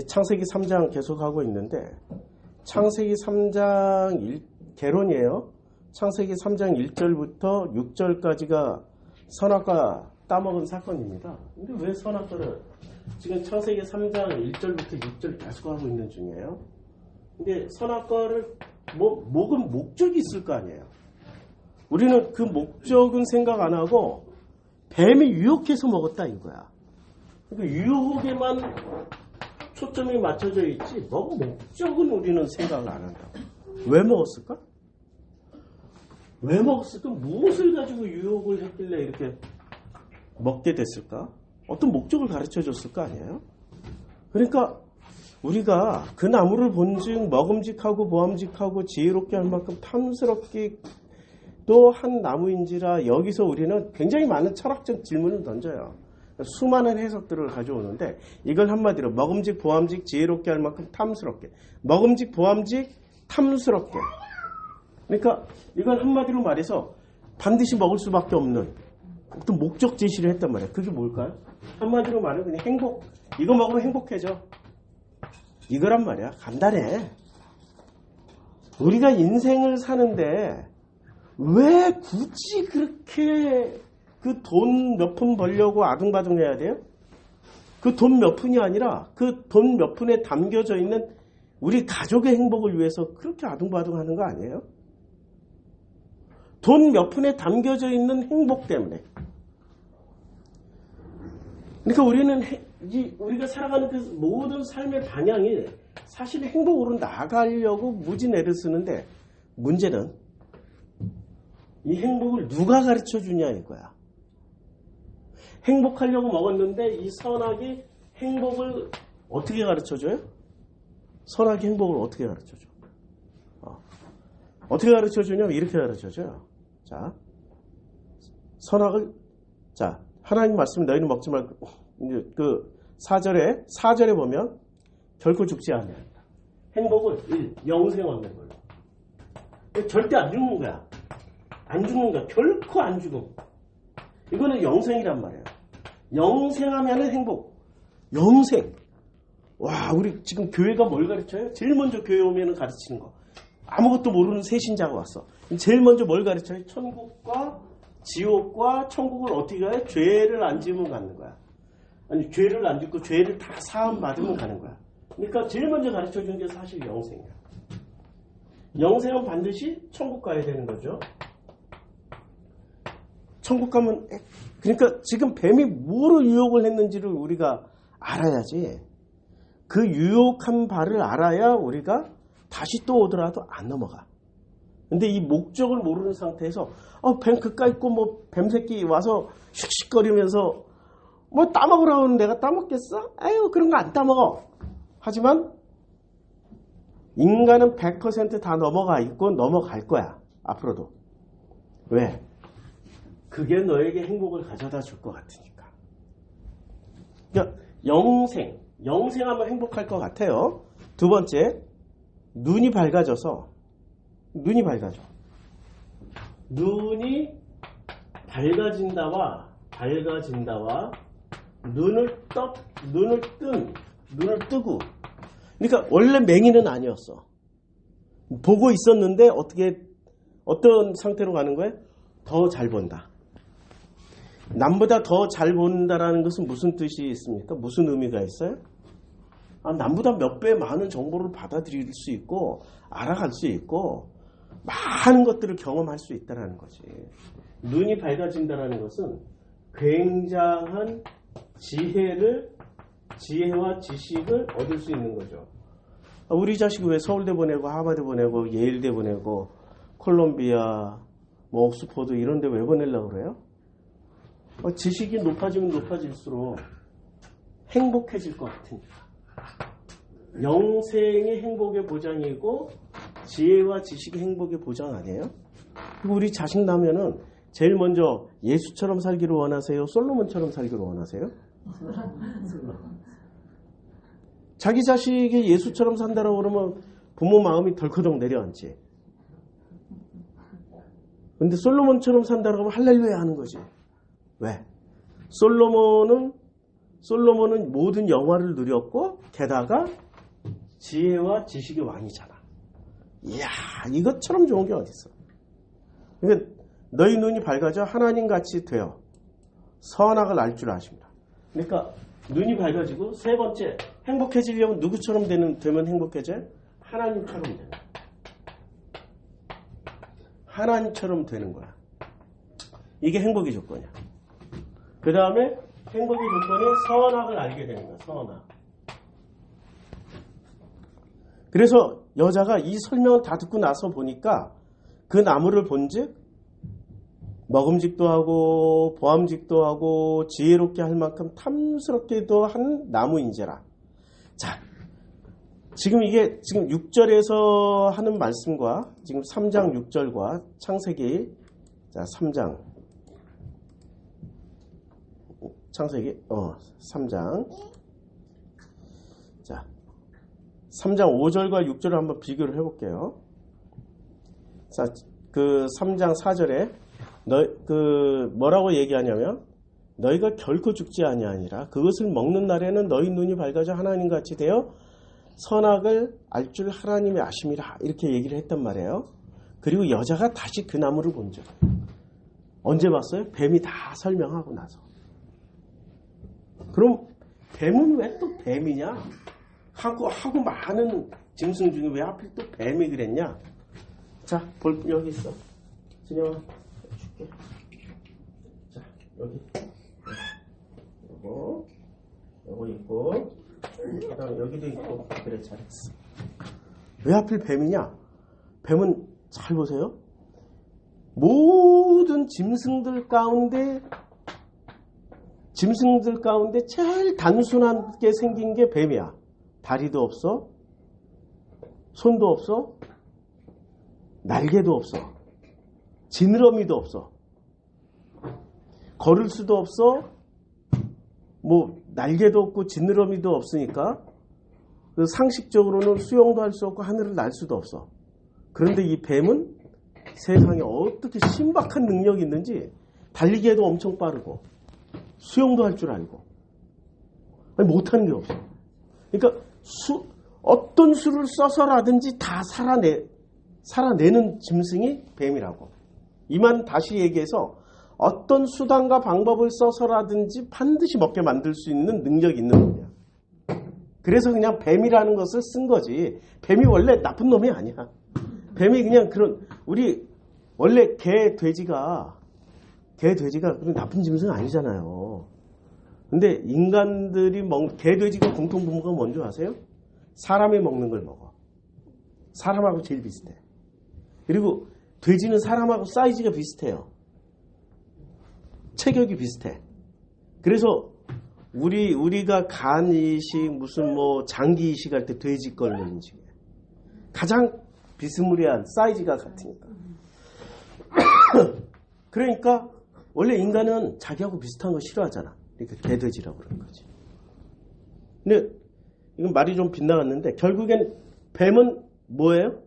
창세기 3장 계속하고 있는데 창세기 3장 개론이에요. 창세기 3장 1절부터 6절까지가 선악과 따먹은 사건입니다. 근데 왜 선악과를 지금 창세기 3장 1절부터 6절 계속하고 있는 중이에요. 근데 선악과를 먹은 목적이 있을 거 아니에요. 우리는 그 목적은 생각 안 하고 뱀이 유혹해서 먹었다 이거야. 그러니까 유혹에만 초점이 맞춰져 있지 목적은 우리는 생각을 안 한다고. 왜 먹었을까? 왜 먹었을까? 무엇을 가지고 유혹을 했길래 이렇게 먹게 됐을까? 어떤 목적을 가르쳐 줬을 거 아니에요? 그러니까 우리가 그 나무를 본즉 먹음직하고 보암직하고 지혜롭게 할 만큼 탐스럽게 또 한 나무인지라 여기서 우리는 굉장히 많은 철학적 질문을 던져요. 수많은 해석들을 가져오는데 이걸 한마디로 먹음직 보암직 지혜롭게 할 만큼 탐스럽게 먹음직 보암직 탐스럽게 그러니까 이걸 한마디로 말해서 반드시 먹을 수밖에 없는 어떤 목적 제시를 했단 말이에요. 그게 뭘까요? 한마디로 말하면 그냥 행복. 이거 먹으면 행복해져. 이거란 말이야. 간단해. 우리가 인생을 사는데 왜 굳이 그렇게 그 돈 몇 푼 벌려고 아둥바둥 해야 돼요? 그 돈 몇 푼이 아니라 그 돈 몇 푼에 담겨져 있는 우리 가족의 행복을 위해서 그렇게 아둥바둥 하는 거 아니에요? 돈 몇 푼에 담겨져 있는 행복 때문에. 그러니까 우리가 살아가는 그 모든 삶의 방향이 사실 행복으로 나가려고 무진 애를 쓰는데 문제는 이 행복을 누가 가르쳐 주냐 이거야. 행복하려고 먹었는데 이 선악이 행복을 어떻게 가르쳐 줘요? 선악이 행복을 어떻게 가르쳐 줘? 어떻게 가르쳐 주냐면 이렇게 가르쳐 줘요. 자, 선악을 하나님 말씀 너희는 먹지 말고 그 4절에 보면 결코 죽지 않아야 한다. 행복을 영생 얻는 걸로. 절대 안 죽는 거야. 안 죽는 거야. 결코 안 죽음. 이거는 영생이란 말이에요. 영생하면은 행복. 영생. 와, 우리 지금 교회가 뭘 가르쳐요? 제일 먼저 교회 오면은 가르치는 거. 아무것도 모르는 새신자가 왔어. 제일 먼저 뭘 가르쳐요? 천국과 지옥과 천국을 어떻게 가요? 죄를 안 지으면 가는 거야. 아니, 죄를 안 짓고 죄를 다 사함 받으면 가는 거야. 그러니까 제일 먼저 가르쳐 주는 게 사실 영생이야. 영생은 반드시 천국 가야 되는 거죠. 천국 가면 그러니까 지금 뱀이 뭐로 유혹을 했는지를 우리가 알아야지. 그 유혹한 바를 알아야 우리가 다시 또 오더라도 안 넘어가. 근데 이 목적을 모르는 상태에서 뱀 그까 있고 뭐 뱀새끼 와서 씩씩거리면서 뭐 따먹으라고 하면 내가 따먹겠어? 아유 그런 거 안 따먹어. 하지만 인간은 100% 다 넘어가 있고 넘어갈 거야. 앞으로도. 왜? 그게 너에게 행복을 가져다 줄 것 같으니까. 그러니까 영생하면 행복할 것 같아요. 두 번째, 눈이 밝아져. 눈이 밝아진다와 눈을 뜨고. 그러니까 원래 맹인은 아니었어. 보고 있었는데 어떤 상태로 가는 거예요? 더 잘 본다. 남보다 더 잘 본다라는 것은 무슨 뜻이 있습니까? 무슨 의미가 있어요? 남보다 몇 배 많은 정보를 받아들일 수 있고 알아갈 수 있고 많은 것들을 경험할 수 있다는 거지. 눈이 밝아진다는 것은 굉장한 지혜와 지식을 얻을 수 있는 거죠. 우리 자식이 왜 서울대 보내고 하버드 보내고 예일대 보내고 콜롬비아 뭐 옥스퍼드 이런 데 왜 보내려고 그래요? 지식이 높아지면 높아질수록 행복해질 것 같으니까. 영생의 행복의 보장이고 지혜와 지식의 행복의 보장 아니에요? 그리고 우리 자식 나면은 제일 먼저 예수처럼 살기를 원하세요? 솔로몬처럼 살기를 원하세요? 자기 자식이 예수처럼 산다라고 그러면 부모 마음이 덜커덕 내려앉지. 근데 솔로몬처럼 산다라고 하면 할렐루야 하는 거지. 왜? 솔로몬은 솔로몬은 모든 영화를 누렸고 게다가 지혜와 지식의 왕이잖아. 이야, 이것처럼 좋은 게 어딨어. 그러니까 너희 눈이 밝아져 하나님같이 되어 선악을 알 줄 아십니다. 그러니까 눈이 밝아지고 세 번째, 행복해지려면 누구처럼 되면 행복해져요? 하나님처럼 되는 거야. 하나님처럼 되는 거야. 이게 행복의 조건이야. 그 다음에 행복의 조건이 선악을 알게 되는 거야. 선악. 그래서 여자가 이 설명을 다 듣고 나서 보니까 그 나무를 본즉 먹음직도 하고 보암직도 하고 지혜롭게 할 만큼 탐스럽게도 한 나무인지라. 자, 지금 이게 지금 6절에서 하는 말씀과 지금 3장 6절과 창세기, 자 3장 창세기 3장, 자 3장 5절과 6절을 한번 비교를 해볼게요. 자, 그 3장 4절에 뭐라고 얘기하냐면 너희가 결코 죽지 아니하니라. 그것을 먹는 날에는 너희 눈이 밝아져 하나님같이 되어 선악을 알 줄 하나님이 아심이라. 이렇게 얘기를 했단 말이에요. 그리고 여자가 다시 그 나무를 본즉. 언제 봤어요? 뱀이 다 설명하고 나서. 그럼 뱀은 왜 또 뱀이냐? 하고 많은 짐승 중에 왜 하필 또 뱀이 그랬냐? 자, 여기 있어. 진영아, 줄게. 자, 여기. 요거 있고, 그다음에 여기도 있고. 그래, 잘했어. 왜 하필 뱀이냐? 뱀은 잘 보세요. 모든 짐승들 가운데 제일 단순하게 생긴 게 뱀이야. 다리도 없어, 손도 없어, 날개도 없어, 지느러미도 없어, 걸을 수도 없어, 뭐 날개도 없고 지느러미도 없으니까 상식적으로는 수영도 할 수 없고 하늘을 날 수도 없어. 그런데 이 뱀은 세상에 어떻게 신박한 능력이 있는지 달리기에도 엄청 빠르고 수영도 할 줄 알고 못하는 게 없어. 그러니까 어떤 수를 써서라든지 다 살아내는 짐승이 뱀이라고. 이만 다시 얘기해서 어떤 수단과 방법을 써서라든지 반드시 먹게 만들 수 있는 능력이 있는 놈이야. 그래서 그냥 뱀이라는 것을 쓴 거지. 뱀이 원래 나쁜 놈이 아니야. 뱀이 그냥 우리 원래 개, 돼지가 그런 나쁜 짐승 아니잖아요. 근데 인간들이 개, 돼지가 공통분모가 뭔지 아세요? 사람이 먹는 걸 먹어. 사람하고 제일 비슷해. 그리고 돼지는 사람하고 사이즈가 비슷해요. 체격이 비슷해. 그래서 우리가 간 이식, 무슨 뭐 장기 이식 할 때 돼지 걸 먹는 식이에요. 가장 비스무리한 사이즈가 같으니까. 그러니까 원래 인간은 자기하고 비슷한 거 싫어하잖아. 그러니까 개돼지라고 그러는 거지. 근데 이건 말이 좀 빗나갔는데 결국엔 뱀은 뭐예요?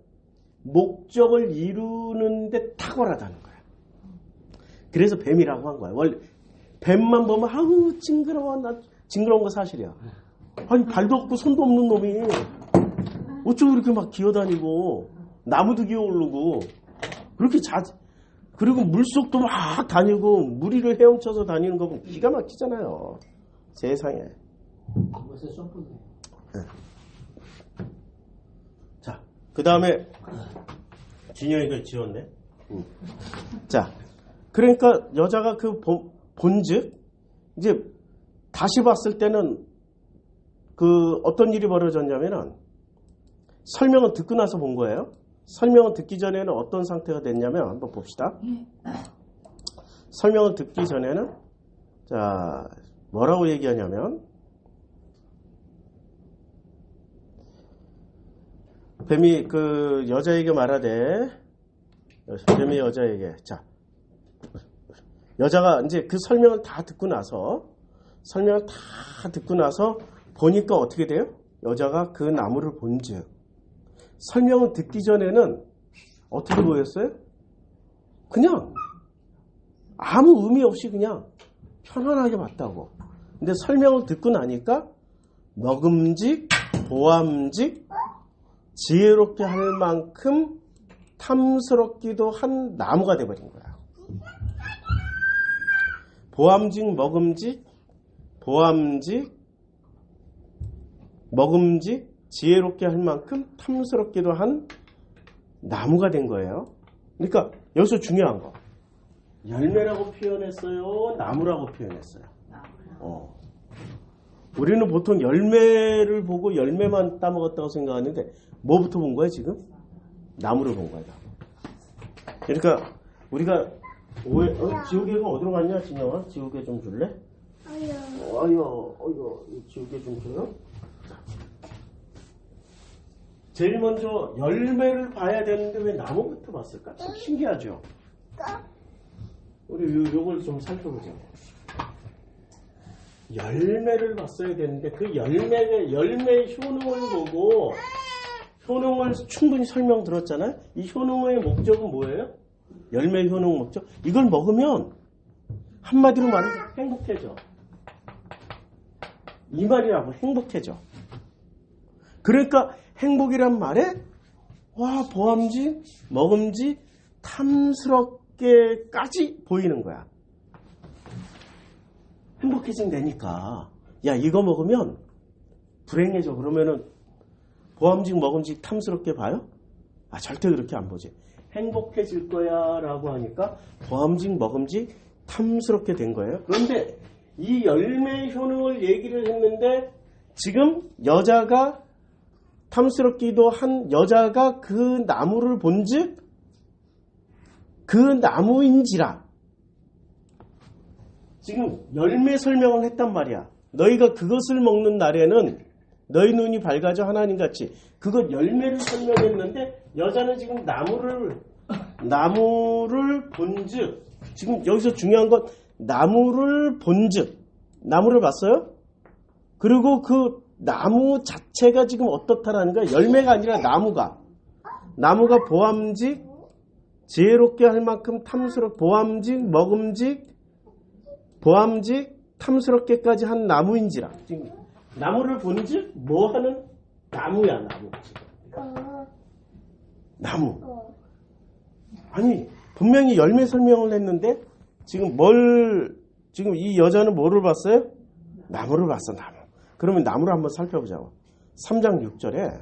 목적을 이루는데 탁월하다는 거야. 그래서 뱀이라고 한 거야. 원래 뱀만 보면 아우 징그러워. 나 징그러운 거 사실이야. 아니 발도 없고 손도 없는 놈이 어쩌고 이렇게 막 기어다니고 나무도 기어오르고 그렇게 그리고 물속도 막 다니고 무리를 헤엄쳐서 다니는 거 보면 기가 막히잖아요. 세상에. 자, 그 다음에 진영이가 지웠네. 자, 그러니까 여자가 그 본즉 이제 다시 봤을 때는 그 어떤 일이 벌어졌냐면은 설명을 듣고 나서 본 거예요. 설명을 듣기 전에는 어떤 상태가 됐냐면 한번 봅시다. 설명을 듣기 전에는 자 뭐라고 얘기하냐면 뱀이 그 여자에게 말하되 뱀이 여자에게 자 여자가 이제 그 설명을 다 듣고 나서 보니까 어떻게 돼요? 여자가 그 나무를 본즉 설명을 듣기 전에는 어떻게 보였어요? 그냥 아무 의미 없이 그냥 편안하게 봤다고. 근데 설명을 듣고 나니까 먹음직, 보암직, 지혜롭게 할 만큼 탐스럽기도 한 나무가 돼버린 거야. 보암직, 먹음직, 보암직, 먹음직, 지혜롭게 할 만큼 탐스럽기도 한 나무가 된 거예요. 그러니까 여기서 중요한 거. 열매라고 표현했어요? 나무라고 표현했어요? 우리는 보통 열매를 보고 열매만 따먹었다고 생각하는데 뭐부터 본 거야 지금? 나무를 본 거야. 그러니까 우리가 지우개가 어디로 갔냐 진영아? 지우개 좀 줄래? 아유, 지우개 좀 줘요? 제일 먼저 열매를 봐야 되는데 왜 나무부터 봤을까? 참 신기하죠? 우리 요걸 좀 살펴보자. 열매를 봤어야 되는데 그 열매의 효능을 보고 효능을 충분히 설명 들었잖아요. 이 효능의 목적은 뭐예요? 열매 효능 목적. 이걸 먹으면 한마디로 말해서 행복해져. 이 말이라고 행복해져. 그러니까 행복이란 말에 와 보암직, 먹음직, 탐스럽게까지 보이는 거야. 행복해진다니까. 야 이거 먹으면 불행해져. 그러면은 보암직, 먹음직, 탐스럽게 봐요? 아 절대 그렇게 안 보지. 행복해질 거야 라고 하니까 보암직, 먹음직, 탐스럽게 된 거예요. 그런데 이 열매 효능을 얘기를 했는데 지금 여자가 탐스럽기도 한 여자가 그 나무를 본즉 그 나무인지라 지금 열매 설명을 했단 말이야. 너희가 그것을 먹는 날에는 너희 눈이 밝아져 하나님같이. 그것 열매를 설명했는데 여자는 지금 나무를 본즉 지금 여기서 중요한 건 나무를 본즉 나무를 봤어요? 그리고 그 나무 자체가 지금 어떻다라는 거야. 열매가 아니라 나무가 보암직, 지혜롭게 할 만큼 보암직, 먹음직, 보암직, 탐스럽게까지 한 나무인지라. 지금 나무를 본즉 뭐 하는 나무야, 나무. 나무. 아니 분명히 열매 설명을 했는데 지금 이 여자는 뭐를 봤어요? 나무를 봤어, 나무. 그러면 나무를 한번 살펴보자고. 3장 6절에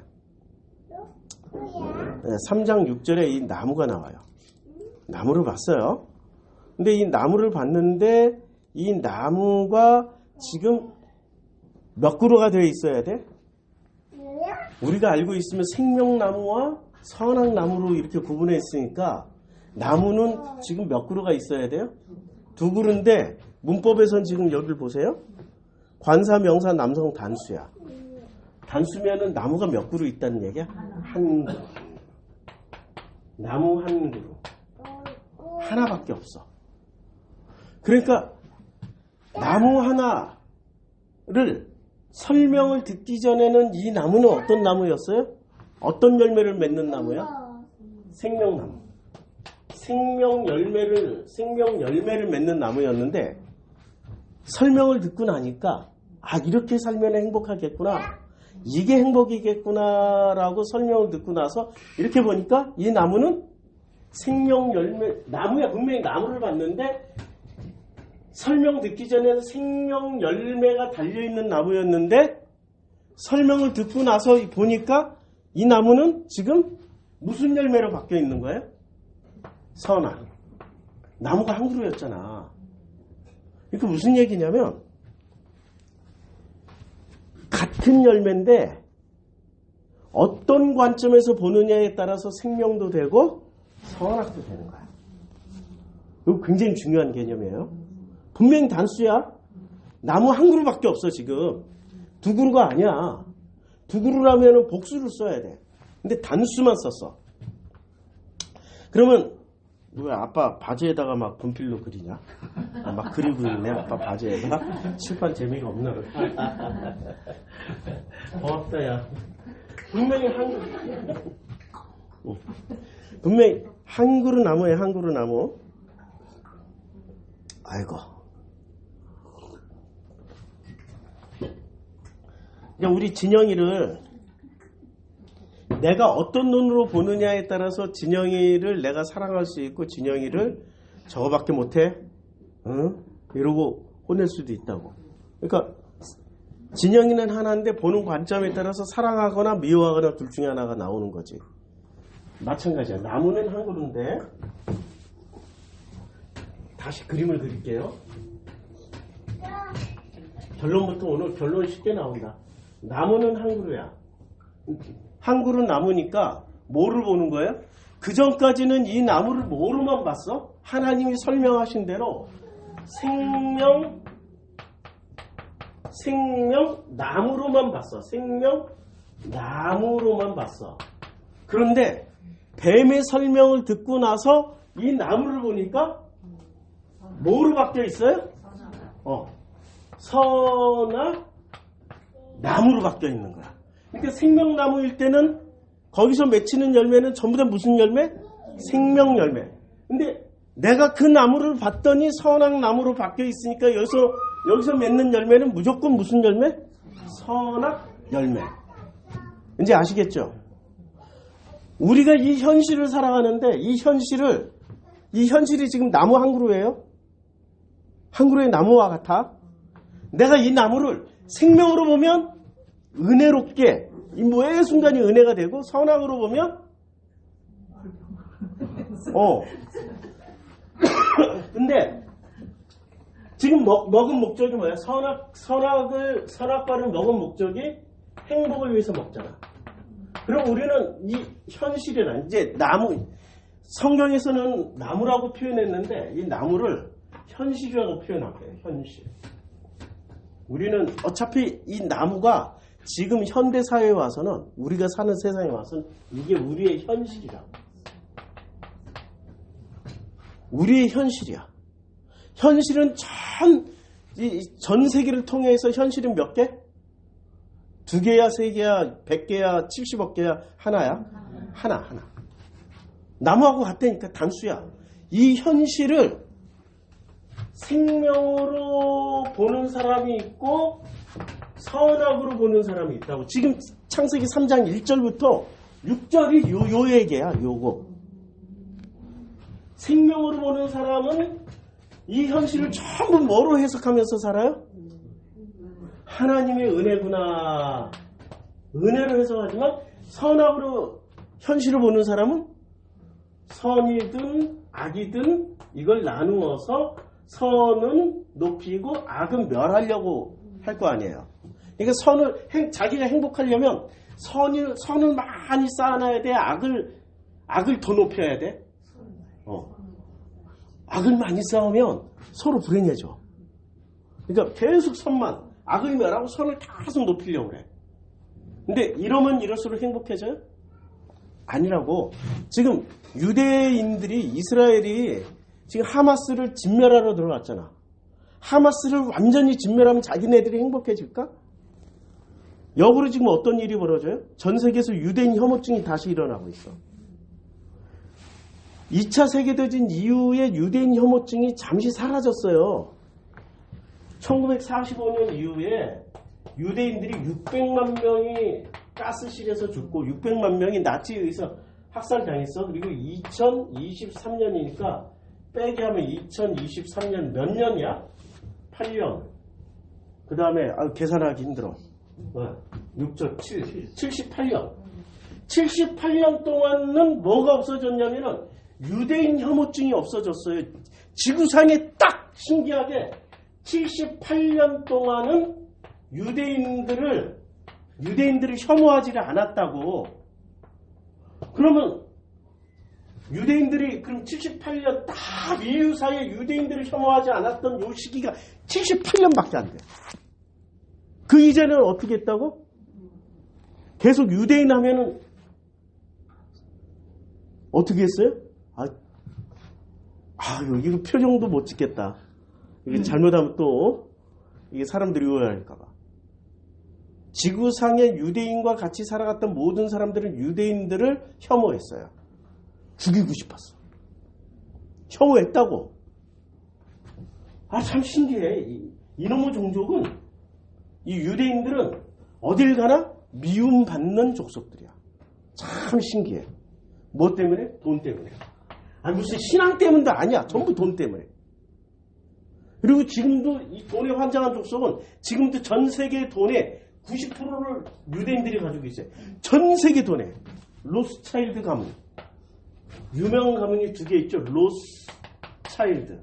3장 6절에 이 나무가 나와요. 나무를 봤어요. 근데 이 나무를 봤는데 이 나무가 지금 몇 그루가 되어 있어야 돼? 우리가 알고 있으면 생명나무와 선악나무로 이렇게 구분해 있으니까 나무는 지금 몇 그루가 있어야 돼요? 2그루인데 문법에선 지금 여기를 보세요. 관사, 명사, 남성 단수야. 단수면은 나무가 몇 그루 있다는 얘기야? 한 그루. 나무 한 그루. 하나밖에 없어. 그러니까 나무 하나를 설명을 듣기 전에는 이 나무는 어떤 나무였어요? 어떤 열매를 맺는 나무야? 생명나무. 생명 열매를 맺는 나무였는데 설명을 듣고 나니까 아 이렇게 살면 행복하겠구나. 이게 행복이겠구나라고 설명을 듣고 나서 이렇게 보니까 이 나무는 생명 열매 나무야. 분명히 나무를 봤는데 설명 듣기 전에는 생명 열매가 달려있는 나무였는데 설명을 듣고 나서 보니까 이 나무는 지금 무슨 열매로 바뀌어 있는 거예요? 선악. 나무가 한 그루였잖아. 이게 무슨 얘기냐면 같은 열매인데 어떤 관점에서 보느냐에 따라서 생명도 되고 선악도 되는 거야. 이거 굉장히 중요한 개념이에요. 분명히 단수야. 나무 한 그루밖에 없어 지금. 2그루가 아니야. 2그루라면 복수를 써야 돼. 근데 단수만 썼어. 그러면 왜 아빠 바지에다가 막 분필로 그리냐? 막 그리고 있네 아빠 바지에다. 칠판 재미가 없나 보다. 고맙다 야. 분명히 한 그루 나무에 한 그루 나무. 아이고. 우리 진영이를 내가 어떤 눈으로 보느냐에 따라서 진영이를 내가 사랑할 수 있고 진영이를 저거밖에 못해? 응? 이러고 혼낼 수도 있다고. 그러니까 진영이는 하나인데 보는 관점에 따라서 사랑하거나 미워하거나 둘 중에 하나가 나오는 거지. 마찬가지야. 나무는 한 그루인데 다시 그림을 그릴게요. 결론부터 오늘 결론 쉽게 나온다. 나무는 한 그루야. 한 그루 나무니까 뭐를 보는 거예요? 그 전까지는 이 나무를 뭐로만 봤어? 하나님이 설명하신 대로 생명 나무로만 봤어. 생명 나무로만 봤어. 그런데 뱀의 설명을 듣고 나서 이 나무를 보니까 뭐로 바뀌어 있어요? 선악 나무로 바뀌어 있는 거야. 그러니까 생명나무일 때는 거기서 맺히는 열매는 전부 다 무슨 열매? 생명 열매. 근데 내가 그 나무를 봤더니 선악 나무로 바뀌어 있으니까 여기서 맺는 열매는 무조건 무슨 열매? 선악 열매. 이제 아시겠죠? 우리가 이 현실을 살아가는데 이 현실이 지금 나무 한 그루예요? 한 그루의 나무와 같아? 내가 이 나무를 생명으로 보면 은혜롭게 이 매 순간이 은혜가 되고 선악으로 보면 근데 지금 먹은 목적이 뭐야? 선악과를 먹은 목적이 행복을 위해서 먹잖아. 그럼 우리는 이 현실이란 이제 나무 성경에서는 나무라고 표현했는데 이 나무를 현실이라고 표현할게요. 현실. 우리는 어차피 이 나무가 지금 현대 사회에 와서는 우리가 사는 세상에 와서는 이게 우리의 현실이라고. 우리의 현실이야. 현실은 전 세계를 통해서 현실은 몇 개? 2개야, 3개야, 100개야, 70억 개야, 하나야? 하나. 나무하고 같다니까 단수야. 이 현실을 생명으로 보는 사람이 있고 선악으로 보는 사람이 있다고. 지금 창세기 3장 1절부터 6절이 요 얘기야. 요거. 생명으로 보는 사람은 이 현실을 전부 뭐로 해석하면서 살아요? 하나님의 은혜구나. 은혜로 해석하지만 선악으로 현실을 보는 사람은 선이든 악이든 이걸 나누어서 선은 높이고 악은 멸하려고 할 거 아니에요. 그러니까 자기가 행복하려면 선을 많이 쌓아놔야 돼. 악을 더 높여야 돼. 악을 많이 쌓으면 서로 불행해져. 그러니까 계속 악을 멸하고 선을 계속 높이려고 그래. 근데 이러면 이럴수록 행복해져요? 아니라고. 지금 유대인들이 이스라엘이 지금 하마스를 진멸하러 들어갔잖아. 하마스를 완전히 진멸하면 자기네들이 행복해질까? 역으로 지금 어떤 일이 벌어져요? 전 세계에서 유대인 혐오증이 다시 일어나고 있어. 2차 세계대전 이후에 유대인 혐오증이 잠시 사라졌어요. 1945년 이후에 유대인들이 600만 명이 가스실에서 죽고 600만 명이 나치에 의해서 학살당했어. 그리고 2023년이니까 빼기 하면 2023년 몇 년이야? 8년. 그 다음에 계산하기 힘들어. 6절 78년. 78년 동안은 뭐가 없어졌냐면은 유대인 혐오증이 없어졌어요. 지구상에 딱 신기하게 78년 동안은 유대인들을 혐오하지를 않았다고. 그러면 유대인들이 그럼 78년 딱 인류 사이에 유대인들을 혐오하지 않았던 요 시기가 78년밖에 안 돼. 그 이전에는 어떻게 했다고? 계속 유대인 하면은 어떻게 했어요? 이거 표정도 못 찍겠다. 이게 잘못하면 또 이게 사람들이 오해할까봐. 지구상의 유대인과 같이 살아갔던 모든 사람들은 유대인들을 혐오했어요. 죽이고 싶었어. 혐오했다고. 참 신기해. 이놈의 종족은 이 유대인들은 어딜 가나 미움받는 족속들이야. 참 신기해. 뭐 때문에? 돈 때문에. 아니 무슨 신앙 때문도 아니야. 전부 돈 때문에. 그리고 지금도 이 돈에 환장한 족속은 지금도 전 세계 돈의 90%를 유대인들이 가지고 있어요. 전 세계 돈에. 로스차일드 가문. 유명한 가문이 두 개 있죠. 로스차일드.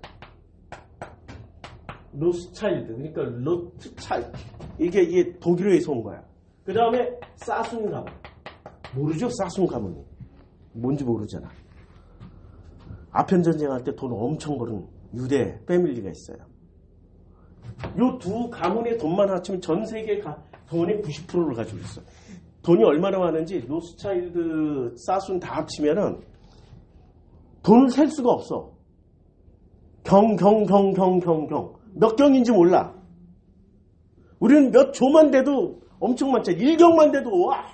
그러니까 로트차일드. 이게 독일어에서 온 거야. 그 다음에 사순 가문. 모르죠? 사순 가문이. 뭔지 모르잖아. 아편 전쟁할 때 돈 엄청 벌은 유대 패밀리가 있어요. 요 두 가문의 돈만 합치면 전 세계 돈의 90%를 가지고 있어. 돈이 얼마나 많은지 로스차일드, 사순 다 합치면은 돈을 셀 수가 없어. 경. 몇 경인지 몰라. 우리는 몇 조만 돼도 엄청 많잖아. 1경만 돼도 와.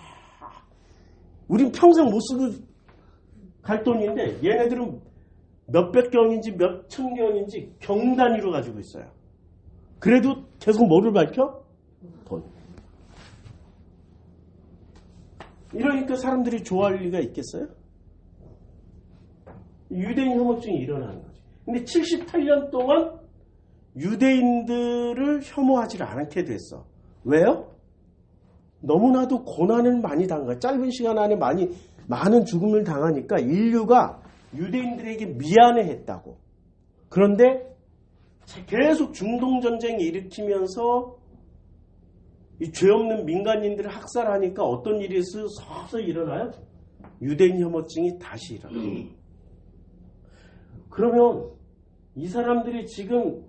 우린 평생 못 쓰고 갈 돈인데 얘네들은 몇백 경인지 몇천 경인지 경 단위로 가지고 있어요. 그래도 계속 뭐를 밝혀? 돈. 이러니까 사람들이 좋아할 리가 있겠어요? 유대인 혐오증이 일어나는 거지. 근데 78년 동안 유대인들을 혐오하지 않게 됐어. 왜요? 너무나도 고난을 많이 당한, 짧은 시간 안에 많은 죽음을 당하니까 인류가 유대인들에게 미안해했다고. 그런데 계속 중동전쟁 일으키면서 이 죄 없는 민간인들을 학살하니까 어떤 일이 서서히 일어나요? 유대인 혐오증이 다시 일어나요. 그러면 이 사람들이 지금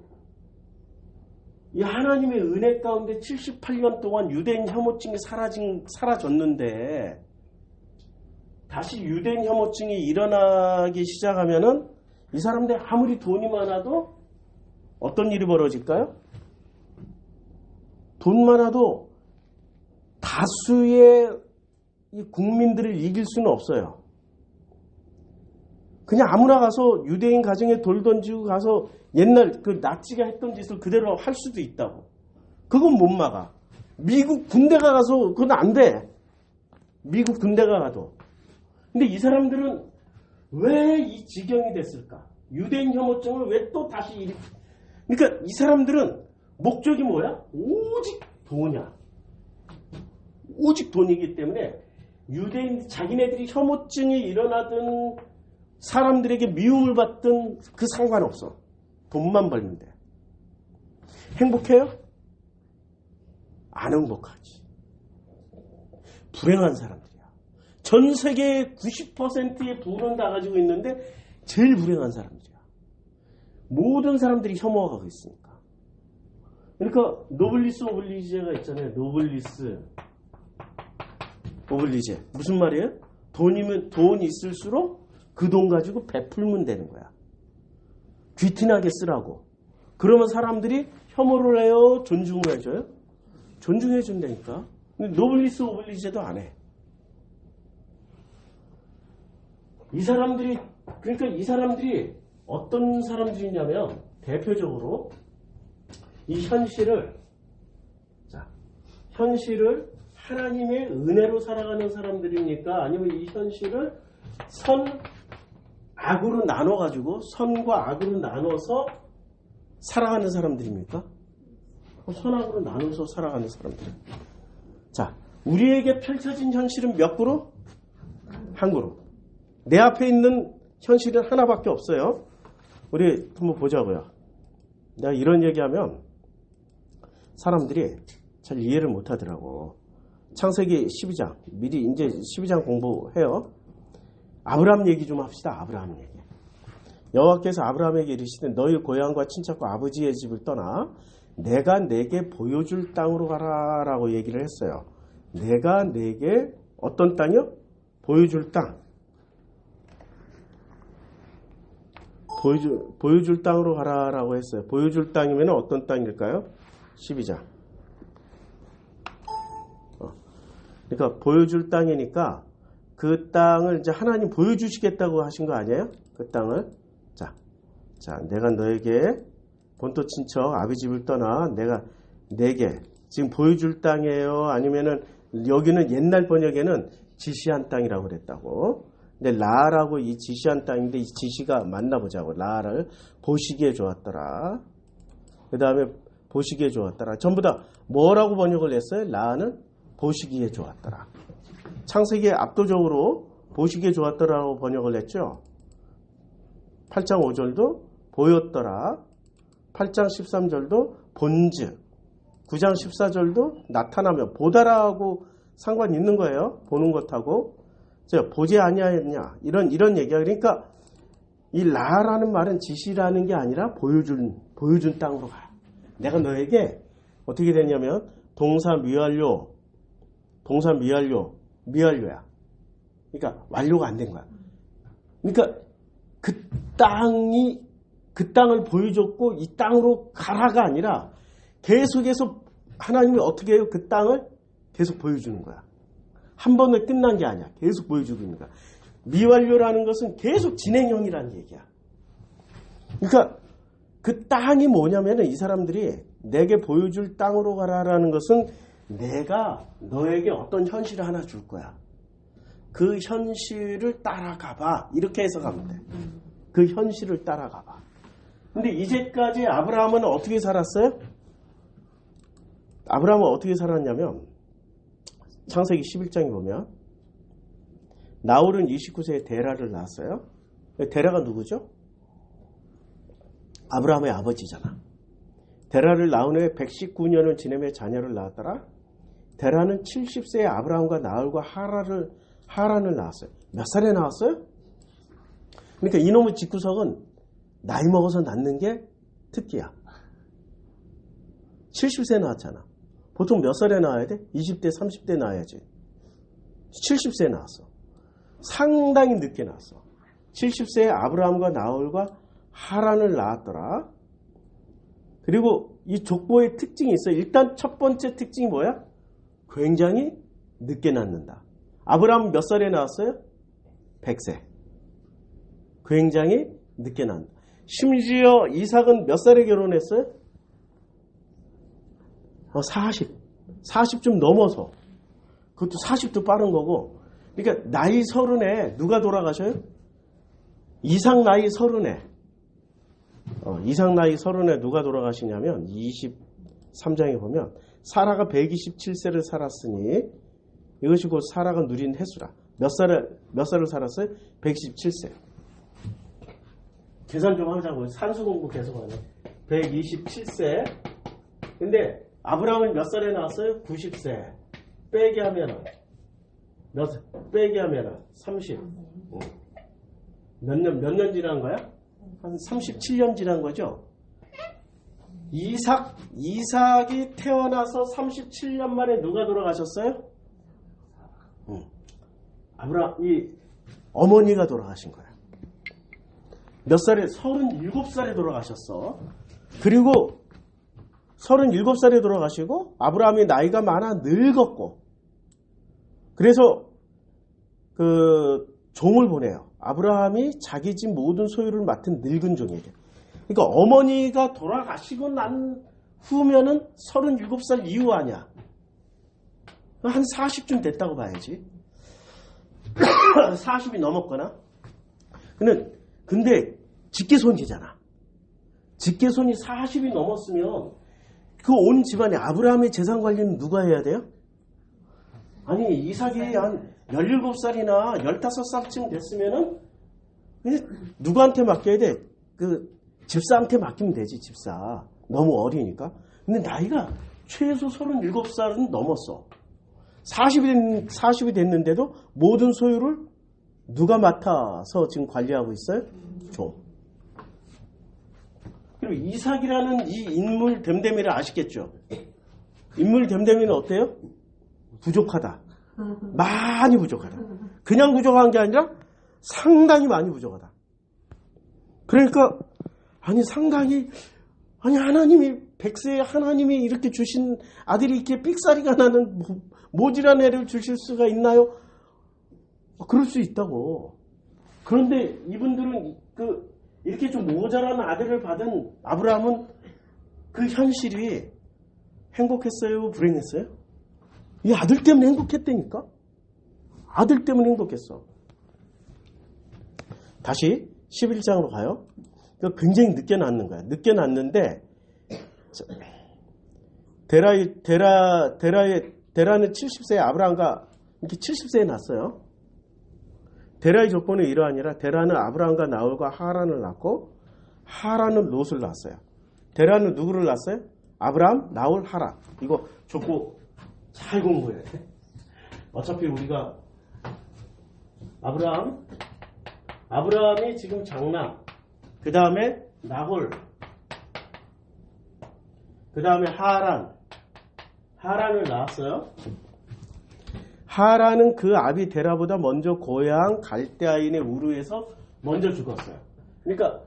이 하나님의 은혜 가운데 78년 동안 유대인 혐오증이 사라졌는데 다시 유대인 혐오증이 일어나기 시작하면은 이 사람들 아무리 돈이 많아도 어떤 일이 벌어질까요? 돈 많아도 다수의 이 국민들을 이길 수는 없어요. 그냥 아무나 가서 유대인 가정에 돌 던지고 가서 옛날 그 나치가 했던 짓을 그대로 할 수도 있다고. 그건 못 막아. 미국 군대가 가서 그건 안 돼. 미국 군대가 가도. 근데 이 사람들은 왜 이 지경이 됐을까? 유대인 혐오증을 왜 또 다시 그러니까 이 사람들은 목적이 뭐야? 오직 돈이야. 오직 돈이기 때문에 유대인 자기네들이 혐오증이 일어나든 사람들에게 미움을 받든 그 상관없어. 돈만 벌면 돼. 행복해요? 안 행복하지. 불행한 사람들이야. 전 세계의 90%의 돈은 다 가지고 있는데 제일 불행한 사람들이야. 모든 사람들이 혐오하고 있으니까. 그러니까 노블리스 오블리제가 있잖아요. 노블리스 오블리제. 무슨 말이에요? 돈 있을수록 그 돈 가지고 베풀면 되는 거야. 귀티나게 쓰라고. 그러면 사람들이 혐오를 해요? 존중을 해줘요? 존중해 준다니까. 근데 노블리스 오블리제도 안 해. 그러니까 이 사람들이 어떤 사람들이냐면 대표적으로 이 현실을 하나님의 은혜로 살아가는 사람들입니까? 아니면 이 현실을 악으로 나눠가지고 선과 악으로 나눠서 살아가는 사람들입니까? 선악으로 나눠서 살아가는 사람들. 자, 우리에게 펼쳐진 현실은 몇 그룹? 한 그룹. 내 앞에 있는 현실은 하나밖에 없어요. 우리 한번 보자고요. 내가 이런 얘기하면 사람들이 잘 이해를 못하더라고. 창세기 12장. 미리 이제 12장 공부해요. 아브라함 얘기 좀 합시다. 아브라함 얘기. 여호와께서 아브라함에게 이르시되 너희 고향과 친척과 아버지의 집을 떠나 내가 내게 보여줄 땅으로 가라라고 얘기를 했어요. 내가 내게 어떤 땅이요? 보여줄 땅. 보여줄 땅으로 가라라고 했어요. 보여줄 땅이면 어떤 땅일까요? 12장. 그러니까 보여줄 땅이니까 그 땅을 이제 하나님 보여주시겠다고 하신 거 아니에요? 그 땅을. 자, 내가 너에게 본토 친척 아비 집을 떠나 내가 내게 지금 보여줄 땅이에요? 아니면은 여기는 옛날 번역에는 지시한 땅이라고 그랬다고. 근데 라라고 이 지시한 땅인데 이 지시가 맞나 보자고. 라를 보시기에 좋았더라. 그 다음에 보시기에 좋았더라. 전부 다 뭐라고 번역을 했어요? 라는 보시기에 좋았더라. 창세기에 압도적으로 보시기에 좋았더라고 번역을 했죠. 8장 5절도 보였더라. 8장 13절도 본즉. 9장 14절도 나타나면 보다라고 상관이 있는 거예요. 보는 것하고. 보지 아니하였냐. 이런 얘기야. 그러니까 이 라라는 말은 지시라는 게 아니라 보여준 땅으로 가. 내가 너에게 어떻게 되냐면 동사 미완료야. 그러니까 완료가 안 된 거야. 그러니까 그 땅을 보여줬고 이 땅으로 가라가 아니라 계속해서 하나님이 어떻게 해요? 그 땅을 계속 보여주는 거야. 한 번에 끝난 게 아니야. 계속 보여주고 있는 거야. 미완료라는 것은 계속 진행형이라는 얘기야. 그러니까 그 땅이 뭐냐면은 이 사람들이 내게 보여줄 땅으로 가라라는 것은 내가 너에게 어떤 현실을 하나 줄 거야. 그 현실을 따라가봐. 이렇게 해석하면 돼. 그 현실을 따라가봐. 근데 이제까지 아브라함은 어떻게 살았어요? 아브라함은 어떻게 살았냐면 창세기 11장에 보면 나홀은 29세에 데라를 낳았어요. 데라가 누구죠? 아브라함의 아버지잖아. 데라를 낳은 후에 119년을 지내며 자녀를 낳았더라. 데라는 70세에 아브라함과 나홀과 하란을 낳았어요. 몇 살에 낳았어요? 그러니까 이놈의 집구석은 나이 먹어서 낳는 게 특기야. 70세에 낳았잖아. 보통 몇 살에 낳아야 돼? 20대, 30대 낳아야지. 70세에 낳았어. 상당히 늦게 낳았어. 70세에 아브라함과 나홀과 하란을 낳았더라. 그리고 이 족보의 특징이 있어요. 일단 첫 번째 특징이 뭐야? 굉장히 늦게 낳는다. 아브라함 몇 살에 낳았어요? 100세. 굉장히 늦게 낳는다. 심지어 이삭은 몇 살에 결혼했어요? 40 좀 넘어서. 그것도 40도 빠른 거고. 그러니까 나이 30에 누가 돌아가셔요? 이삭 나이 30에. 이삭 나이 30에 누가 돌아가시냐면 23장에 보면 사라가 127세를 살았으니 이것이 곧 사라가 누린 해수라. 몇 살을 살았어요? 127세. 계산 좀 하자고. 산수 공부 계속하네. 127세. 근데 아브라함은 몇 살에 나왔어요? 90세. 빼기 하면은 30. 몇 년 지난 거야? 한 37년 지난 거죠? 이삭이 태어나서 37년 만에 누가 돌아가셨어요? 이 어머니가 돌아가신 거야. 몇 살에? 37살에 돌아가셨어. 그리고 37살에 돌아가시고 아브라함이 나이가 많아 늙었고 그래서 그 종을 보내요. 아브라함이 자기 집 모든 소유를 맡은 늙은 종에게. 그러니까 어머니가 돌아가시고 난 후면은 37살 이후 아니야. 한 40쯤 됐다고 봐야지. 40이 넘었거나. 근데 직계손이잖아. 직계손이 40이 넘었으면 그 온 집안에 아브라함의 재산 관리는 누가 해야 돼요? 아니 이삭이 한 17살이나 15살쯤 됐으면은 그냥 누구한테 맡겨야 돼? 그 집사한테 맡기면 되지. 집사. 너무 어리니까. 근데 나이가 최소 37살은 넘었어. 40이 됐는데도 모든 소유를 누가 맡아서 지금 관리하고 있어요? 종. 그리고 이삭이라는 이 인물 됨됨이를 아시겠죠? 인물 됨됨이는 어때요? 부족하다. 많이 부족하다. 그냥 부족한 게 아니라 상당히 많이 부족하다. 그러니까 상당히 하나님이 100세에 하나님이 이렇게 주신 아들이 이렇게 삑사리가 나는 모질한 애를 주실 수가 있나요? 그럴 수 있다고. 그런데 이분들은 이렇게 좀 모자란 아들을 받은 아브라함은 그 현실이 행복했어요? 불행했어요? 이 아들 때문에 행복했다니까? 아들 때문에 행복했어. 다시 11장으로 가요. 굉장히 늦게 낳는 거야. 늦게 낳는데 데라는 70세에 아브라함과 이렇게 70세에 낳았어요. 데라의 조건은 이러하니라. 데라는 아브라함과 나홀과 하란을 낳고 하란은 롯을 낳았어요. 데라는 누구를 낳았어요? 아브라함, 나홀, 하란. 이거 족보 잘 공부해야 돼. 어차피 우리가 아브라함이 지금 장남, 그 다음에 나홀, 그 다음에 하란을 낳았어요. 하란은 그 아비 데라보다 먼저 고향 갈대아인의 우르에서 먼저 죽었어요. 그러니까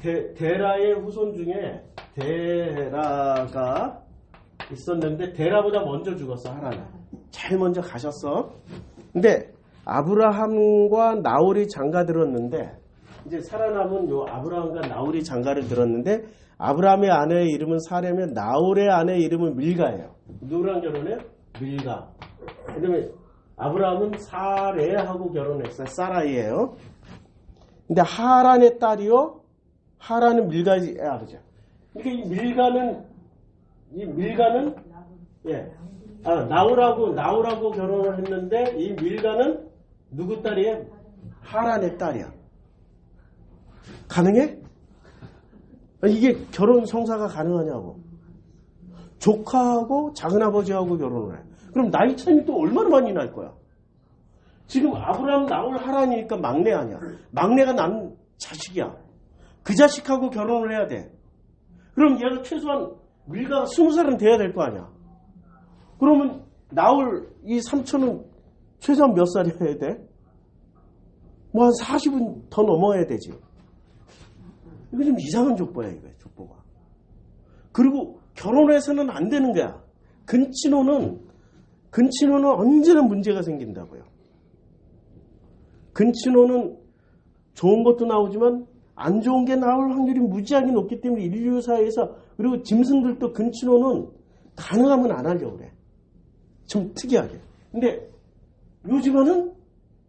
데라의 후손 중에 데라가 있었는데 데라보다 먼저 죽었어. 하란은 제일 먼저 가셨어. 근데 아브라함과 나홀이 장가 들었는데 이제 살아남은 요 아브라함과 나홀이 장가를 들었는데 아브라함의 아내의 이름은 사레며 나홀의 아내의 이름은 밀가예요. 누구랑 결혼해요? 밀가. 그다음에 아브라함은 사레하고 결혼했어요. 사라이예요. 근데 하란의 딸이요. 하란은 밀가의 아버지야. 그러니까 이 밀가는 나홀하고 결혼을 했는데 이 밀가는 누구 딸이에요? 하란의 딸이야. 가능해? 이게 결혼 성사가 가능하냐고. 조카하고 작은아버지하고 결혼을 해. 그럼 나이 차이는 또 얼마나 많이 날 거야? 지금 아브라함, 나홀, 하란이니까 막내 아니야. 막내가 난 자식이야. 그 자식하고 결혼을 해야 돼. 그럼 얘가 최소한 밀가가 20살은 돼야 될 거 아니야. 그러면 나홀 이 삼촌은 최소한 몇 살이어야 돼? 뭐 한 40은 더 넘어야 되지. 이거 좀 이상한 족보야, 이거 족보가. 그리고 결혼해서는 안 되는 거야. 근친혼은 언제나 문제가 생긴다고요. 근친혼은 좋은 것도 나오지만 안 좋은 게 나올 확률이 무지하게 높기 때문에 인류사에서 그리고 짐승들도 근친혼은 가능하면 안 하려고 그래. 좀 특이하게. 근데 요 집안은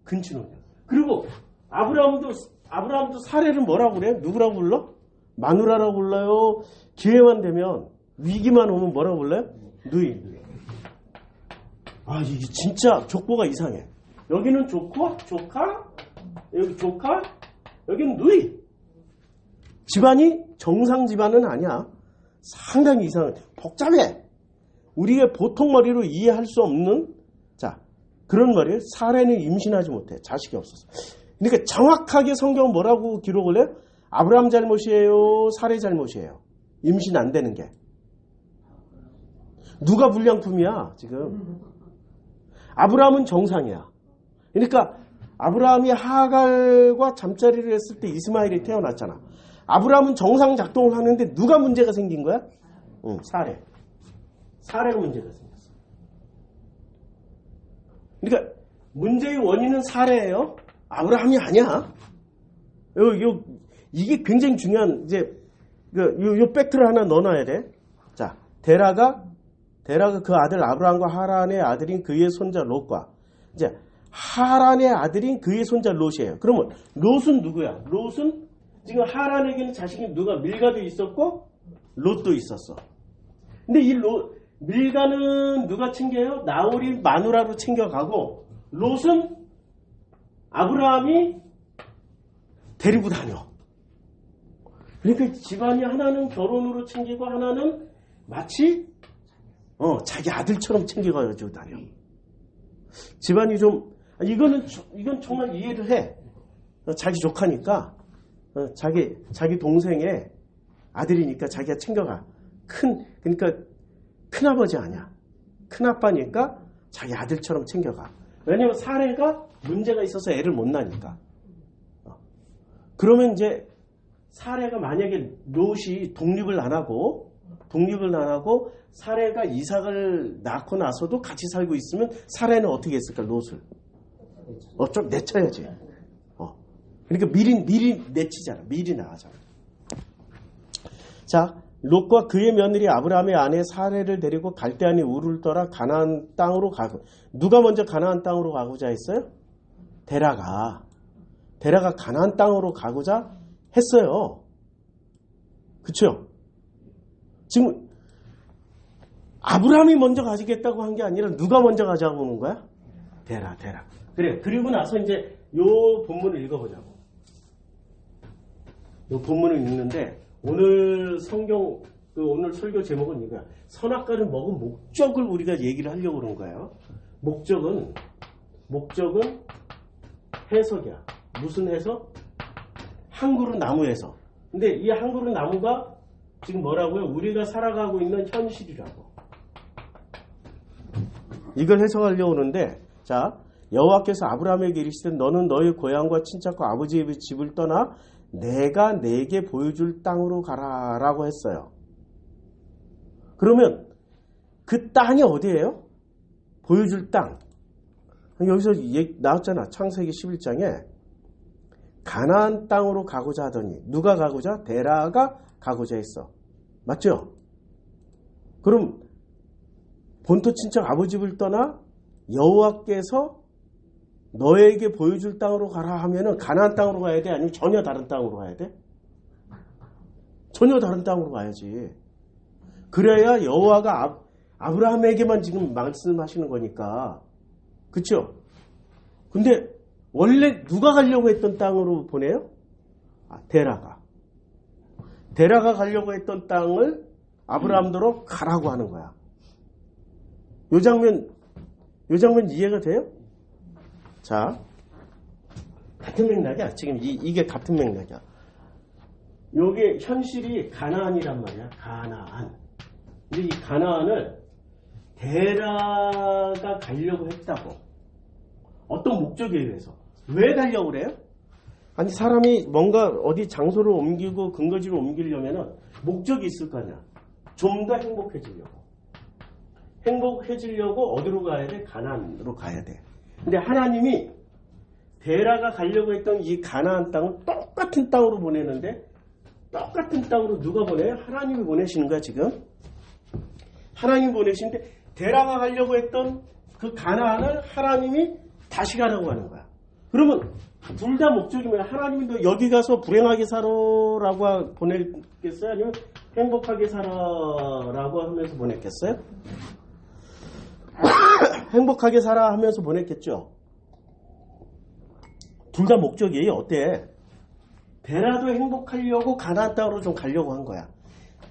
근친혼이야. 그리고 아브라함도 사례를 뭐라고 그래? 누구라고 불러? 마누라라고 불러요. 기회만 되면 위기만 오면 뭐라고 불러요? 누이. 아, 이게 진짜 족보가 이상해. 여기는 조카, 여기 조카, 여기는 누이. 집안이 정상 집안은 아니야. 상당히 이상해. 복잡해. 우리가 보통 머리로 이해할 수 없는 그런 머리에 사례는 임신하지 못해. 자식이 없어서. 그러니까 정확하게 성경은 뭐라고 기록을 해요? 아브라함 잘못이에요? 사례 잘못이에요? 임신 안 되는 게. 누가 불량품이야 지금. 아브라함은 정상이야. 그러니까 아브라함이 하갈과 잠자리를 했을 때 이스마엘이 태어났잖아. 아브라함은 정상 작동을 하는데 누가 문제가 생긴 거야? 사례가 문제가 생겼어. 그러니까 문제의 원인은 사례예요. 아브라함이 아니야. 이게 굉장히 중요한 요 팩트를 하나 넣어놔야 돼. 자, 데라가 그 아들 아브라함과 하란의 아들인 그의 손자 롯과 이제 하란의 아들인 그의 손자 롯이에요. 그러면 롯은 누구야? 롯은 지금 하란에게는 자식이 누가 밀가도 있었고 롯도 있었어. 근데 이 밀가는 누가 챙겨요? 나홀이 마누라로 챙겨가고 롯은 아브라함이 데리고 다녀. 그러니까 집안이 하나는 결혼으로 챙기고 하나는 마치 자기 아들처럼 챙겨가지고 다녀. 집안이 이건 정말 이해를 해. 자기 조카니까 자기 동생의 아들이니까 자기가 챙겨가. 그러니까 큰아버지 아니야. 큰아빠니까 자기 아들처럼 챙겨가. 왜냐면 사례가 문제가 있어서 애를 못 낳으니까. 그러면 이제 사례가 만약에 롯이 독립을 안 하고 사례가 이삭을 낳고 나서도 같이 살고 있으면 사례는 어떻게 했을까? 롯을 좀 내쳐야지. 그러니까 미리 내치잖아. 미리 나가잖아. 자, 롯과 그의 며느리 아브라함의 아내 사레를 데리고 갈대아니 우르를 떠나 가나안 땅으로 가고, 누가 먼저 가나안 땅으로 가고자 했어요? 데라가 가나안 땅으로 가고자 했어요. 그쵸? 지금 아브라함이 먼저 가지겠다고 한 게 아니라 누가 먼저 가자고 하는 거야? 데라. 그래. 그리고 나서 이제 요 본문을 읽어보자고. 요 본문을 읽는데 오늘 오늘 설교 제목은 이거야. 선악과를 먹은 목적을 우리가 얘기를 하려고 그런 거예요. 목적은 해석이야. 무슨 해석? 한 그루 나무 해석. 근데 이 한 그루 나무가 지금 뭐라고요? 우리가 살아가고 있는 현실이라고. 이걸 해석하려고 하는데, 자, 여호와께서 아브라함에게 이르시되 너는 너의 고향과 친척과 아버지의 집을 떠나 내가 내게 보여줄 땅으로 가라라고 했어요. 그러면 그 땅이 어디예요? 보여줄 땅. 여기서 나왔잖아. 창세기 11장에 가나안 땅으로 가고자 하더니 누가 가고자? 데라가 가고자 했어. 맞죠? 그럼 본토 친척 아버지 집을 떠나 여호와께서 너에게 보여줄 땅으로 가라 하면은 가나안 땅으로 가야 돼? 아니면 전혀 다른 땅으로 가야 돼? 전혀 다른 땅으로 가야지. 그래야 여호와가 아브라함에게만 지금 말씀하시는 거니까. 그쵸? 근데 원래 누가 가려고 했던 땅으로 보내요? 데라가 가려고 했던 땅을 아브라함도로 가라고 하는 거야. 요 장면 이해가 돼요? 자, 같은 맥락이야. 지금 이게 같은 맥락이야. 요게 현실이 가나안이란 말이야. 가나안. 근데 이 가나안을 데라가 가려고 했다고. 어떤 목적에 의해서. 왜 가려고 그래요? 아니, 사람이 뭔가 어디 장소를 옮기고 근거지를 옮기려면은 목적이 있을 거 아니야. 좀 더 행복해지려고 어디로 가야 돼? 가나안으로 가야 돼. 근데 하나님이 데라가 가려고 했던 이 가나안 땅을 똑같은 땅으로 보내는데, 똑같은 땅으로 누가 보내요? 하나님이 보내시는 거야, 지금. 하나님이 보내시는데 데라가 가려고 했던 그 가나안을 하나님이 다시 가라고 하는 거야. 그러면 둘 다 목적이 뭐야? 하나님이 너 여기 가서 불행하게 살아라고 보냈겠어요? 아니면 행복하게 살아라고 하면서 보냈겠어요? 행복하게 살아 하면서 보냈겠죠. 둘 다 목적이 어때? 데라도 행복하려고 가나안 땅으로 좀 가려고 한 거야.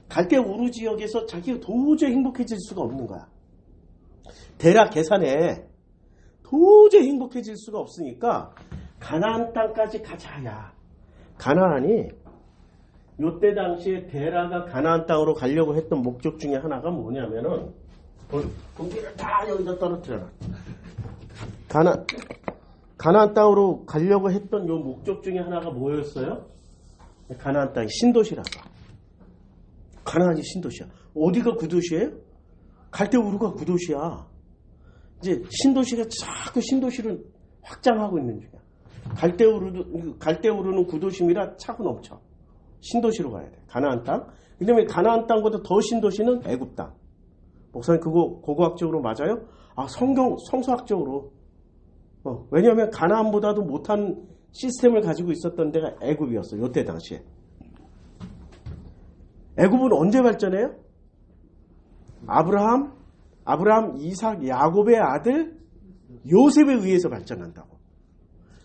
갈대 우르 지역에서 자기가 도저히 행복해질 수가 없는 거야. 데라 계산에 도저히 행복해질 수가 없으니까 가나안 땅까지 가자야. 가나안이 요때 당시에 데라가 가나안 땅으로 가려고 했던 목적 중에 하나가 뭐냐면은 공기를 다 여기다 떨어뜨려놔. 가나안 땅으로 가려고 했던 요 목적 중에 하나가 뭐였어요? 가나안 땅이 신도시라고. 가나안이 신도시야. 어디가 구도시예요? 갈대우르가 구도시야. 이제 신도시가 자꾸 신도시를 확장하고 있는 중이야. 갈대우르는 구도심이라 차고 넘쳐. 신도시로 가야 돼. 가나안 땅. 그다음에 가나안 땅보다 더 신도시는 애굽 땅. 목사님 그거 고고학적으로 맞아요? 성서학적으로. 왜냐하면 가나안보다도 못한 시스템을 가지고 있었던 데가 애굽이었어. 요때 당시에. 애굽은 언제 발전해요? 아브라함, 이삭, 야곱의 아들 요셉에 의해서 발전한다고.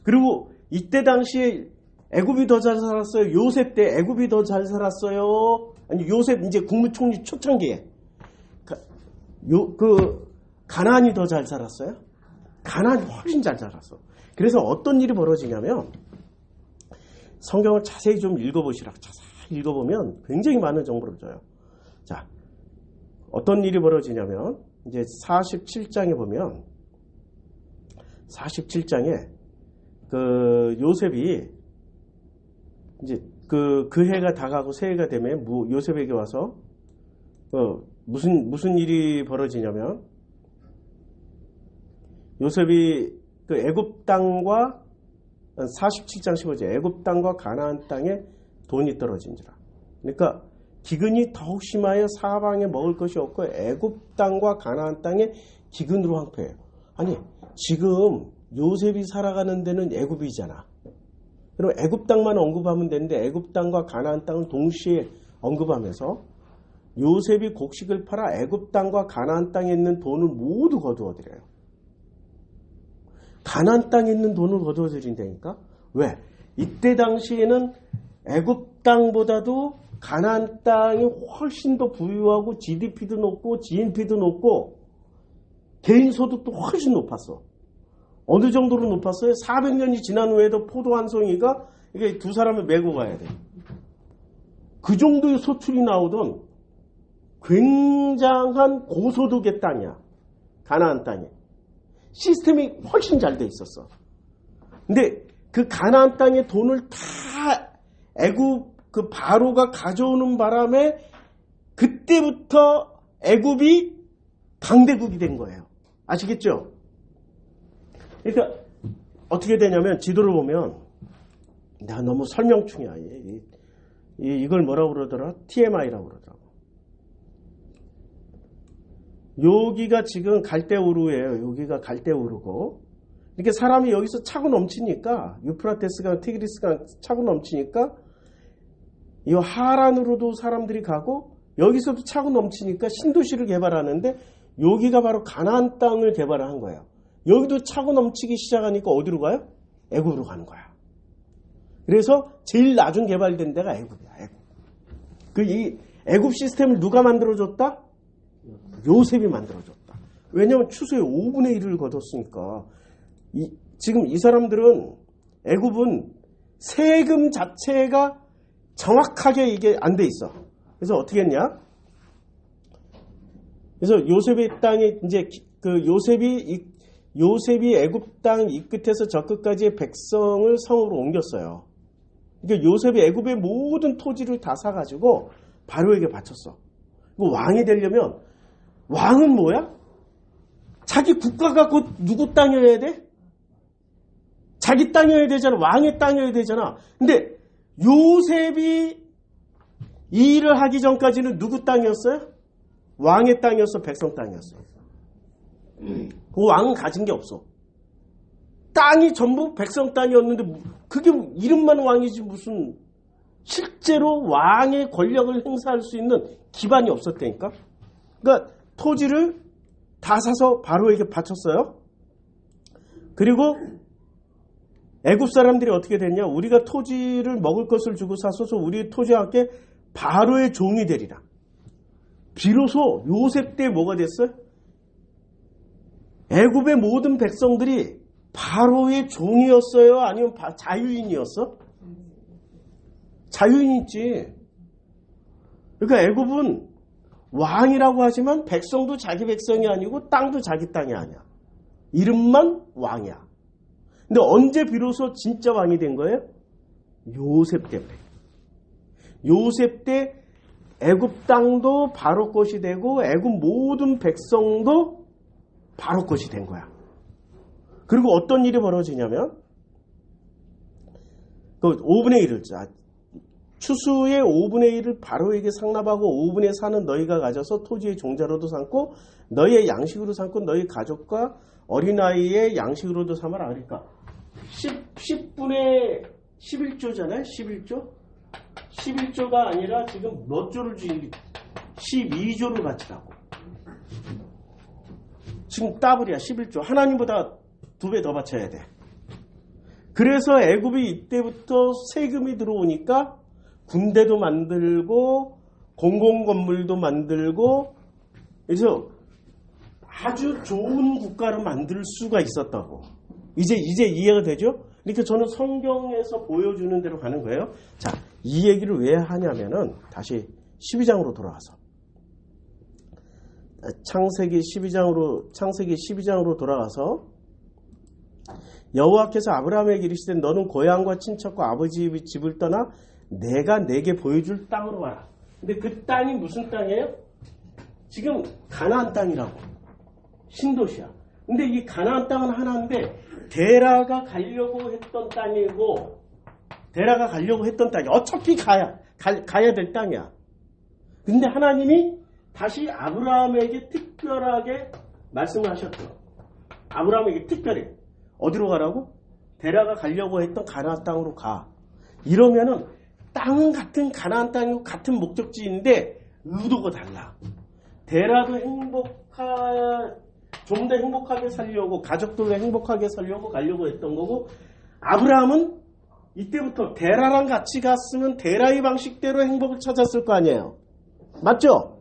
그리고 이때 당시에 애굽이 더 잘 살았어요? 요셉 때 애굽이 더 잘 살았어요? 아니 요셉 이제 국무총리 초창기에 가나안이 더 잘 살았어요? 가나안이 훨씬 잘 살았어. 그래서 어떤 일이 벌어지냐면 성경을 자세히 좀 읽어보시라고. 자세히 읽어보면 굉장히 많은 정보를 줘요. 자, 어떤 일이 벌어지냐면 이제 47장에 보면 47장에 그 요셉이 이제 그 해가 다가고 새해가 되면 요셉에게 와서 무슨 일이 벌어지냐면 요셉이 그 애굽 땅과 47장 15절 애굽 땅과 가나안 땅에 돈이 떨어진지라. 그러니까 기근이 더욱 심하여 사방에 먹을 것이 없고 애굽 땅과 가나안 땅에 기근으로 황폐해요. 아니 지금 요셉이 살아가는 데는 애굽이잖아. 그럼 애굽 땅만 언급하면 되는데 애굽 땅과 가나안 땅을 동시에 언급하면서 요셉이 곡식을 팔아 애굽 땅과 가나안 땅에 있는 돈을 모두 거두어 드려요. 가나안 땅에 있는 돈을 거두어 드린다니까? 왜? 이때 당시에는 애굽 땅보다도 가나안 땅이 훨씬 더 부유하고 GDP도 높고 GNP도 높고 개인 소득도 훨씬 높았어. 어느 정도로 높았어요? 400년이 지난 후에도 포도 한 송이가 이게 두 사람을 메고 가야 돼. 그 정도의 소출이 나오던 굉장한 고소득의 땅이야. 가나안 땅이. 시스템이 훨씬 잘 돼 있었어. 근데 그 가나안 땅의 돈을 다 애굽 그 바로가 가져오는 바람에 그때부터 애굽이 강대국이 된 거예요. 아시겠죠? 그러니까 어떻게 되냐면 지도를 보면 내가 너무 설명충이야. 이걸 뭐라고 그러더라? TMI라고 그러더라고. 여기가 지금 갈대우르예요. 여기가 갈대우르고 이렇게 사람이 여기서 차고 넘치니까 유프라테스가 티그리스가 차고 넘치니까 이 하란으로도 사람들이 가고 여기서도 차고 넘치니까 신도시를 개발하는데 여기가 바로 가나안 땅을 개발한 거예요. 여기도 차고 넘치기 시작하니까 어디로 가요? 애굽으로 가는 거야. 그래서 제일 나중 개발된 데가 애굽이야. 애굽. 이 애굽 시스템을 누가 만들어줬다? 요셉이 만들어줬다. 왜냐하면 추수의 5분의 1을 거뒀으니까. 지금 이 사람들은 애굽은 세금 자체가 정확하게 이게 안 돼 있어. 그래서 어떻게 했냐? 그래서 요셉의 땅에 이제 그 요셉이 애굽 땅 이 끝에서 저 끝까지의 백성을 성으로 옮겼어요. 그러니까 요셉이 애굽의 모든 토지를 다 사가지고 바로에게 바쳤어. 왕이 되려면 왕은 뭐야? 자기 국가가 곧 누구 땅이어야 돼? 자기 땅이어야 되잖아. 왕의 땅이어야 되잖아. 근데 요셉이 이 일을 하기 전까지는 누구 땅이었어요? 왕의 땅이었어? 백성 땅이었어? 그 왕은 가진 게 없어. 땅이 전부 백성 땅이었는데 그게 이름만 왕이지 무슨 실제로 왕의 권력을 행사할 수 있는 기반이 없었다니까. 그러니까 토지를 다 사서 바로에게 바쳤어요. 그리고 애굽 사람들이 어떻게 됐냐? 우리가 토지를 먹을 것을 주고 사소서 우리의 토지와 함께 바로의 종이 되리라. 비로소 요셉 때 뭐가 됐어요? 애굽의 모든 백성들이 바로의 종이었어요? 아니면 자유인이었어? 자유인이지. 그러니까 애굽은 왕이라고 하지만 백성도 자기 백성이 아니고 땅도 자기 땅이 아니야. 이름만 왕이야. 근데 언제 비로소 진짜 왕이 된 거예요? 요셉 때문에. 요셉 때 애굽 땅도 바로 것이 되고 애굽 모든 백성도 바로 것이 된 거야. 그리고 어떤 일이 벌어지냐면 그 5분의 1을 추수의 5분의 1을 바로에게 상납하고 5분의 4는 너희가 가져서 토지의 종자로도 삼고 너희의 양식으로 삼고 너희 가족과 어린아이의 양식으로도 삼아라. 그러니까 10분의 11조잖아요. 11조? 11조가 아니라 지금 몇 조를 주인 12조를 바치라고. 지금 더블이야. 11조. 하나님보다 2배 더 바쳐야 돼. 그래서 애굽이 이때부터 세금이 들어오니까 군대도 만들고 공공건물도 만들고 그래서 아주 좋은 국가를 만들 수가 있었다고. 이제 이해가 되죠? 그러니까 저는 성경에서 보여주는 대로 가는 거예요. 자, 이 얘기를 왜 하냐면은 다시 12장으로 돌아가서 창세기 12장으로 돌아가서 여호와께서 아브라함에게 이르시되 너는 고향과 친척과 아버지 집을 떠나 내가 내게 보여줄 땅으로 와라. 근데 그 땅이 무슨 땅이에요? 지금 가나안 땅이라고. 신도시야. 근데 이 가나안 땅은 하나인데 데라가 가려고 했던 땅이고 데라가 가려고 했던 땅이 어차피 가야 될 땅이야. 근데 하나님이 다시 아브라함에게 특별하게 말씀을 하셨죠. 아브라함에게 특별히 어디로 가라고? 데라가 가려고 했던 가나안 땅으로 가. 이러면은 땅은 같은 가나안 땅이고 같은 목적지인데 의도가 달라. 데라도 좀 더 행복하게 살려고, 가족들과 행복하게 살려고 가려고 했던 거고, 아브라함은 이때부터 데라랑 같이 갔으면 데라의 방식대로 행복을 찾았을 거 아니에요. 맞죠?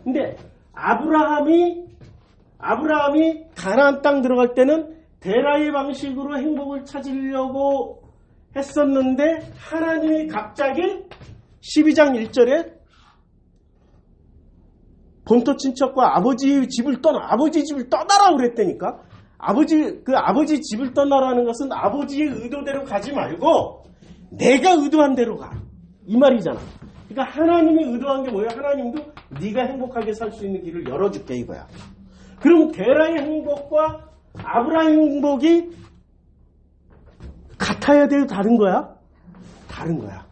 근데 아브라함이 가나안 땅 들어갈 때는 데라의 방식으로 행복을 찾으려고 했었는데 하나님이 갑자기 12장 1절에 본토 친척과 아버지 집을 떠나라 그랬다니까. 아버지 집을 떠나라는 것은 아버지의 의도대로 가지 말고 내가 의도한 대로 가. 이 말이잖아. 그러니까 하나님이 의도한 게 뭐야? 하나님도 네가 행복하게 살 수 있는 길을 열어줄게 이거야. 그럼 데라의 행복과 아브라함의 행복이 같아야 돼요? 다른 거야? 다른 거야.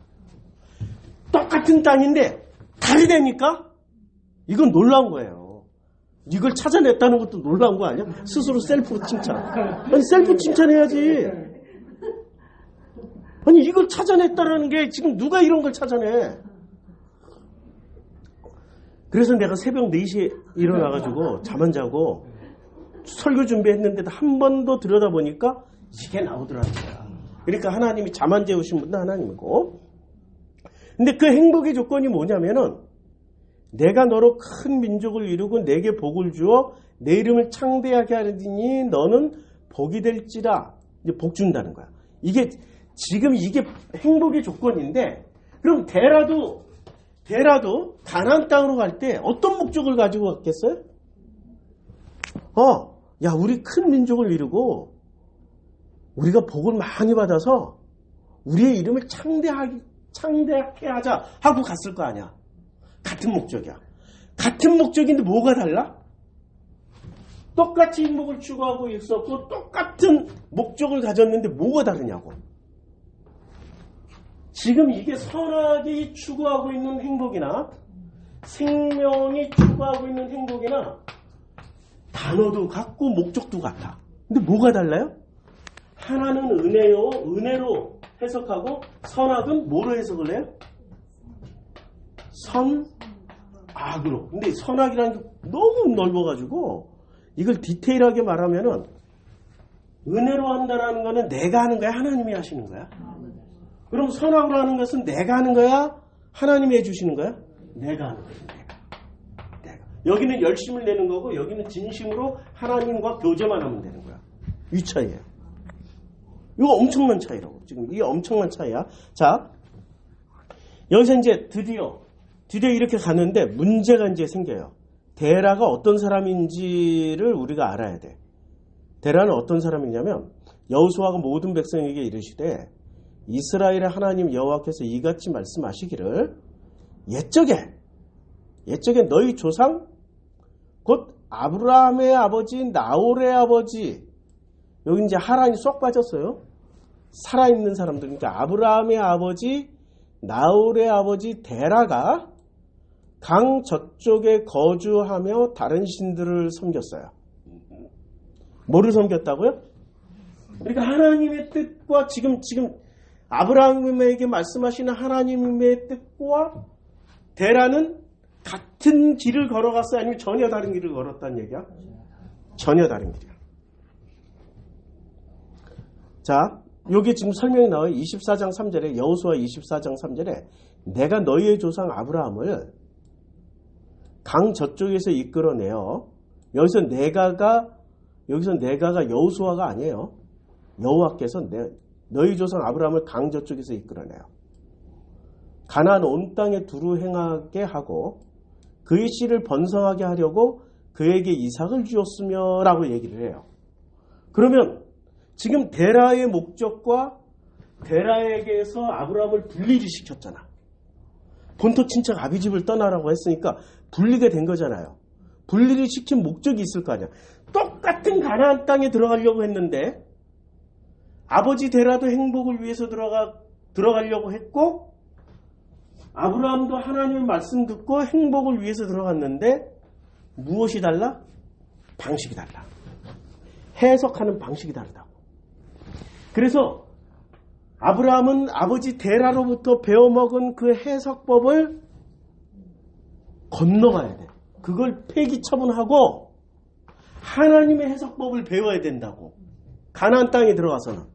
똑같은 땅인데 다르다니까? 이건 놀라운 거예요. 이걸 찾아냈다는 것도 놀라운 거 아니야? 스스로 셀프 칭찬. 아니 셀프 칭찬해야지. 아니 이걸 찾아냈다라는 게 지금 누가 이런 걸 찾아내? 그래서 내가 새벽 4시에 일어나가지고 잠 안 자고 설교 준비했는데도 한 번 더 들여다보니까 이게 나오더라는 거야. 그러니까 하나님이 잠 안 재우신 분도 하나님이고. 근데 그 행복의 조건이 뭐냐면은 내가 너로 큰 민족을 이루고 내게 복을 주어 내 이름을 창대하게 하리니 너는 복이 될지라. 이제 복 준다는 거야. 지금 이게 행복의 조건인데 그럼 데라도 가나안 땅으로 갈 때 어떤 목적을 가지고 갔겠어요? 야 우리 큰 민족을 이루고 우리가 복을 많이 받아서 우리의 이름을 창대하게 하자 하고 갔을 거 아니야. 같은 목적이야. 같은 목적인데 뭐가 달라? 똑같이 행복을 추구하고 있었고 똑같은 목적을 가졌는데 뭐가 다르냐고. 지금 이게 선악이 추구하고 있는 행복이나 생명이 추구하고 있는 행복이나 단어도 같고 목적도 같아. 근데 뭐가 달라요? 하나는 은혜로 해석하고 선악은 뭐로 해석을 해요? 악으로. 근데 선악이라는 게 너무 넓어가지고 이걸 디테일하게 말하면은 은혜로 한다라는 거는 내가 하는 거야? 하나님이 하시는 거야? 그럼 선악으로 하는 것은 내가 하는 거야? 하나님이 해주시는 거야? 내가 하는 거야. 내가. 여기는 열심을 내는 거고 여기는 진심으로 하나님과 교제만 하면 되는 거야. 이 차이예요. 이거 엄청난 차이라고. 지금 이게 엄청난 차이야. 자, 여기서 이제 드디어 이렇게 가는데 문제가 이제 생겨요. 데라가 어떤 사람인지를 우리가 알아야 돼. 데라는 어떤 사람이냐면 여호수아가 모든 백성에게 이르시되 이스라엘의 하나님 여호와께서 이같이 말씀하시기를 옛적에 너희 조상 곧 아브라함의 아버지 나홀의 아버지 여기 이제 하란이 쏙 빠졌어요. 살아있는 사람들 그러니까 아브라함의 아버지 나홀의 아버지 데라가 강 저쪽에 거주하며 다른 신들을 섬겼어요. 뭐를 섬겼다고요? 그러니까 하나님의 뜻과 지금 아브라함에게 말씀하시는 하나님의 뜻과 데라는 같은 길을 걸어갔어요? 아니면 전혀 다른 길을 걸었다는 얘기야? 전혀 다른 길이야. 자, 여기 지금 설명이 나와요. 24장 3절에 여호수아 24장 3절에 내가 너희의 조상 아브라함을 강 저쪽에서 이끌어내어 여기서 내가가 여호수아가 아니에요. 여호와께서 너희 조상 아브라함을 강 저쪽에서 이끌어내요. 가나안 온 땅에 두루 행하게 하고 그의 씨를 번성하게 하려고 그에게 이삭을 주었으며 라고 얘기를 해요. 그러면 지금 데라의 목적과 데라에게서 아브라함을 분리를 시켰잖아. 본토 친척 아비집을 떠나라고 했으니까 분리가 된 거잖아요. 분리를 시킨 목적이 있을 거 아니야. 똑같은 가나안 땅에 들어가려고 했는데 아버지 데라도 행복을 위해서 들어가려고 했고 아브라함도 하나님의 말씀 듣고 행복을 위해서 들어갔는데 무엇이 달라? 방식이 달라. 해석하는 방식이 다르다고. 그래서 아브라함은 아버지 데라로부터 배워먹은 그 해석법을 건너가야 돼. 그걸 폐기 처분하고 하나님의 해석법을 배워야 된다고. 가나안 땅에 들어가서는.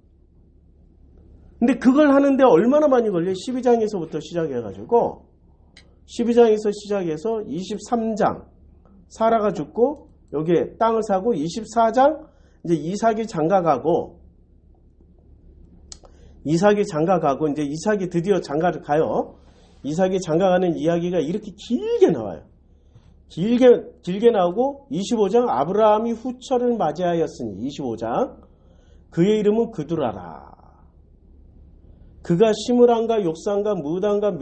근데 그걸 하는데 얼마나 많이 걸려요? 12장에서부터 시작해가지고 12장에서 시작해서 23장 사라가 죽고 여기에 땅을 사고 24장 이제 이삭이 장가가고 이제 이삭이 드디어 장가를 가요. 이삭이 장가가는 이야기가 이렇게 길게 나와요. 길게 나오고 25장 아브라함이 후처를 맞이하였으니 25장 그의 이름은 그두라라. 그가 시므란과 욕산과 무단과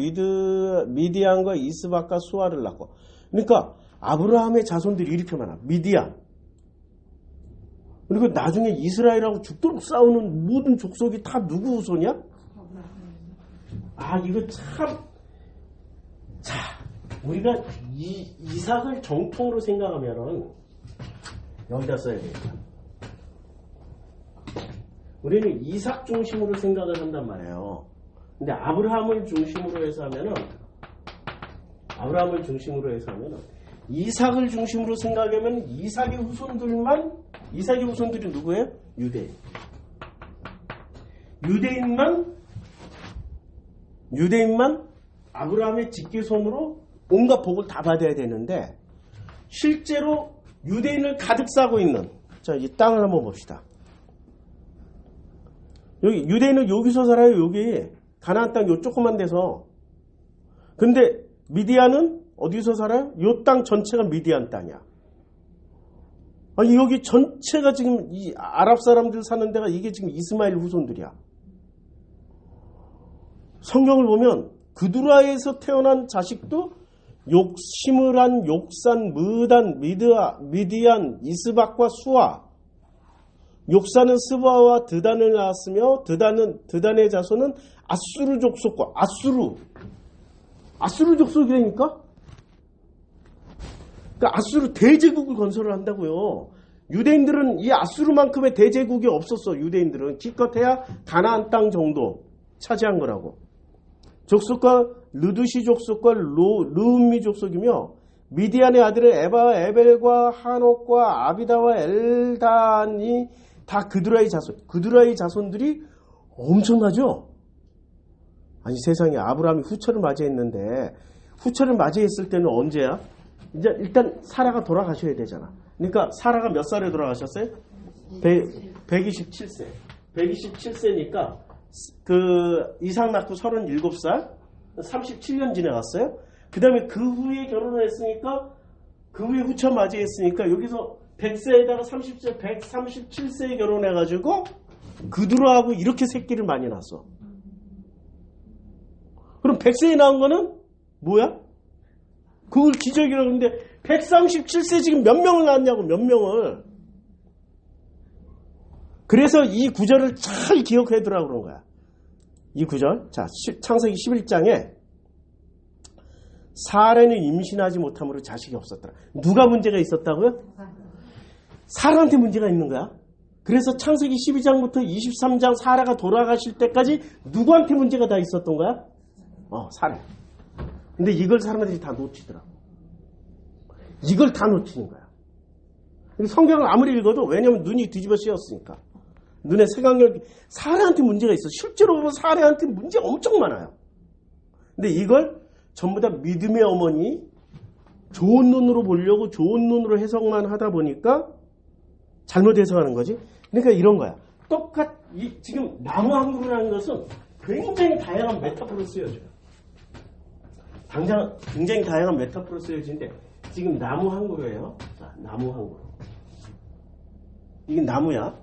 미디안과 이스박과 수아를 낳고. 그러니까 아브라함의 자손들이 이렇게 많아. 미디안. 그리고 나중에 이스라엘하고 죽도록 싸우는 모든 족속이 다 누구 후손이야? 이거 참. 자, 우리가 이삭을 정통으로 생각하면은 여기다 써야 되겠다. 우리는 이삭 중심으로 생각을 한단 말이에요. 근데 아브라함을 중심으로 해서 하면은 이삭을 중심으로 생각하면 이삭의 후손들이 누구예요? 유대인만 아브라함의 직계손으로 온갖 복을 다 받아야 되는데 실제로 유대인을 가득 싸고 있는 자, 이 땅을 한번 봅시다. 여기 유대인은 여기서 살아요. 여기 가나안 땅 요 조그만 데서. 근데 미디안은 어디서 살아요? 요 땅 전체가 미디안 땅이야. 아니 여기 전체가 지금 이 아랍 사람들 사는 데가 이게 지금 이스마엘 후손들이야. 성경을 보면 그두라에서 태어난 자식도 욕심을한 욕산, 무단, 미디안, 이스박과 수아. 욕산은 스바와 드단을 낳았으며 드단의 자손은 아수르 족속과 아수르 족속이라니까? 그러니까 아수르 대제국을 건설을 한다고요. 유대인들은 이 아수르만큼의 대제국이 없었어. 유대인들은 기껏해야 가나안 땅 정도 차지한 거라고. 족속과 르두시 족속과 르움미 족속이며 미디안의 아들은 에바, 에벨과 하녹과 아비다와 엘단이 다 그두라의 자손들이 엄청나죠? 아니 세상에 아브라함이 후처를 맞이했는데 후처를 맞이했을 때는 언제야? 이제 일단 사라가 돌아가셔야 되잖아. 그러니까 사라가 몇 살에 돌아가셨어요? 127세. 127세니까 그 이삭 낳고 37살, 37년 지나갔어요. 그 다음에 그 후에 결혼을 했으니까 그 후에 후처 맞이했으니까 여기서 100세에다가 30세, 137세에 결혼해가지고 그두라하고 이렇게 새끼를 많이 낳았어. 그럼 100세에 낳은 거는 뭐야? 그걸 기적이라고 하는데 137세 지금 몇 명을 낳았냐고. 몇 명을. 그래서 이 구절을 잘 기억해두라고 그런 거야. 이 구절. 자, 창세기 11장에 사라는 임신하지 못함으로 자식이 없었더라. 누가 문제가 있었다고요? 사라한테 문제가 있는 거야. 그래서 창세기 12장부터 23장 사라가 돌아가실 때까지 누구한테 문제가 다 있었던 거야? 사라. 근데 이걸 사람들이 다 놓치더라고. 이걸 다 놓치는 거야. 성경을 아무리 읽어도 왜냐면 눈이 뒤집어 씌었으니까. 눈에 색안경이 사라한테 문제가 있어. 실제로 보면 사라한테 문제가 엄청 많아요. 근데 이걸 전부 다 믿음의 어머니 좋은 눈으로 보려고 좋은 눈으로 해석만 하다 보니까 잘못 해석하는 거지. 그러니까 이런 거야. 지금 나무 한국이라는 것은 굉장히 다양한 메타포로 쓰여져요. 굉장히 다양한 메타포로 쓰여지는데 지금 나무 한국어예요. 자, 나무 한국어. 이게 나무야.